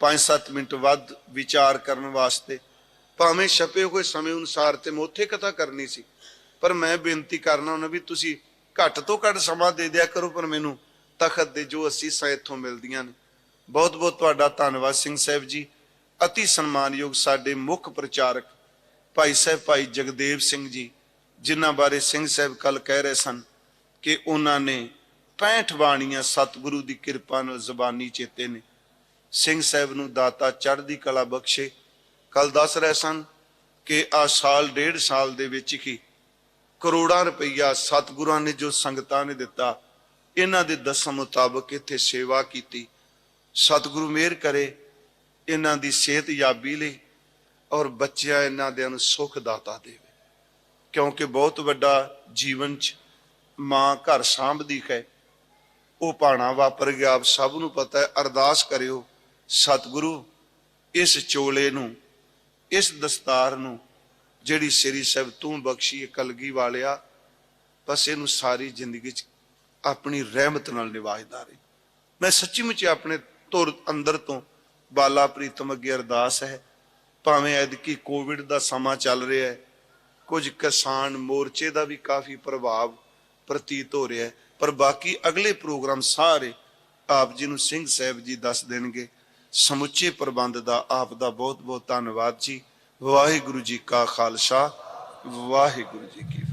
5-7 ਮਿੰਟ ਵੱਧ ਵਿਚਾਰ ਕਰਨ ਵਾਸਤੇ। ਭਾਵੇਂ ਛਪੇ ਹੋਏ ਸਮੇਂ ਅਨੁਸਾਰ ਤੇ ਮੈਂ ਉੱਥੇ ਕਥਾ ਕਰਨੀ ਸੀ, ਪਰ ਮੈਂ ਬੇਨਤੀ ਕਰਨਾ ਉਹਨਾਂ ਵੀ ਤੁਸੀਂ ਘੱਟ ਤੋਂ ਘੱਟ ਸਮਾਂ ਦੇ ਦਿਆ ਕਰੋ, ਪਰ ਮੈਨੂੰ ਤਖਤ ਦੇ ਜੋ ਅਸੀਸਾਂ ਇੱਥੋਂ ਮਿਲਦੀਆਂ ਨੇ। ਬਹੁਤ ਬਹੁਤ ਤੁਹਾਡਾ ਧੰਨਵਾਦ ਸਿੰਘ ਸਾਹਿਬ ਜੀ। ਅਤੀ ਸਨਮਾਨਯੋਗ ਸਾਡੇ ਮੁੱਖ ਪ੍ਰਚਾਰਕ ਭਾਈ ਸਾਹਿਬ ਭਾਈ ਜਗਦੇਵ ਸਿੰਘ ਜੀ, ਜਿਨ੍ਹਾਂ ਬਾਰੇ ਸਿੰਘ ਸਾਹਿਬ ਕੱਲ ਕਹਿ ਰਹੇ ਸਨ ਕਿ ਉਹਨਾਂ ਨੇ 65 ਬਾਣੀਆਂ ਸਤਿਗੁਰੂ ਦੀ ਕਿਰਪਾ ਨਾਲ ਜ਼ਬਾਨੀ ਚੇਤੇ ਨੇ। ਸਿੰਘ ਸਾਹਿਬ ਨੂੰ ਦਾਤਾ ਚੜ੍ਹਦੀ ਕਲਾ ਬਖਸ਼ੇ। ਕੱਲ ਦੱਸ ਰਹੇ ਸਨ ਕਿ ਆ ਸਾਲ 1.5 ਸਾਲ ਦੇ ਵਿੱਚ ਹੀ ਕਰੋੜਾਂ ਰੁਪਈਆ ਸਤਿਗੁਰਾਂ ਨੇ ਜੋ ਸੰਗਤਾਂ ਨੇ ਦਿੱਤਾ, ਇਹਨਾਂ ਦੇ ਦੱਸਣ ਮੁਤਾਬਕ ਇੱਥੇ ਸੇਵਾ ਕੀਤੀ। ਸਤਿਗੁਰੂ ਮਿਹਰ ਕਰੇ ਇਹਨਾਂ ਦੀ ਸਿਹਤ ਯਾਬੀ ਲਈ, ਔਰ ਬੱਚਿਆਂ ਇਹਨਾਂ ਦੇ ਨੂੰ ਸੁਖ ਦਾਤਾ ਦੇਵੇ, ਕਿਉਂਕਿ ਬਹੁਤ ਵੱਡਾ ਜੀਵਨ 'ਚ ਮਾਂ ਘਰ ਸਾਂਭਦੀ ਹੈ। ਉਹ ਭਾਣਾ ਵਾਪਰ ਗਿਆ, ਆਪ ਸਭ ਨੂੰ ਪਤਾ ਹੈ। ਅਰਦਾਸ ਕਰਿਓ, ਸਤਿਗੁਰੂ ਇਸ ਚੋਲੇ ਨੂੰ, ਇਸ ਦਸਤਾਰ ਨੂੰ ਜਿਹੜੀ ਸ੍ਰੀ ਸਾਹਿਬ ਤੂੰ ਬਖਸ਼ੀ ਕਲਗੀ ਵਾਲਿਆ, ਬਸ ਇਹਨੂੰ ਸਾਰੀ ਜ਼ਿੰਦਗੀ 'ਚ ਆਪਣੀ ਰਹਿਮਤ ਨਾਲ ਨਿਵਾਜਦਾ ਰਹੇ। ਮੈਂ ਸੱਚੀ ਮੁੱਚੀ ਆਪਣੇ ਧੁਰ ਅੰਦਰ ਤੋਂ ਬਾਲਾ ਪ੍ਰੀਤਮ ਅੱਗੇ ਅਰਦਾਸ ਹੈ। ਭਾਵੇਂ ਐਤਕੀ ਕੋਵਿਡ ਦਾ ਸਮਾਂ ਚੱਲ ਰਿਹਾ ਹੈ, ਕੁਝ ਕਿਸਾਨ ਮੋਰਚੇ ਦਾ ਵੀ ਕਾਫੀ ਪ੍ਰਭਾਵ ਪ੍ਰਤੀਤ ਹੋ ਰਿਹਾ ਹੈ, ਪਰ ਬਾਕੀ ਅਗਲੇ ਪ੍ਰੋਗਰਾਮ ਸਾਰੇ ਆਪ ਜੀ ਨੂੰ ਸਿੰਘ ਸਾਹਿਬ ਜੀ ਦੱਸ ਦੇਣਗੇ। ਸਮੁੱਚੇ ਪ੍ਰਬੰਧ ਦਾ ਆਪ ਦਾ ਬਹੁਤ ਬਹੁਤ ਧੰਨਵਾਦ ਜੀ। ਵਾਹਿਗੁਰੂ ਜੀ ਕਾ ਖਾਲਸਾ, ਵਾਹਿਗੁਰੂ ਜੀ ਕੀ ਫਤਿਹ।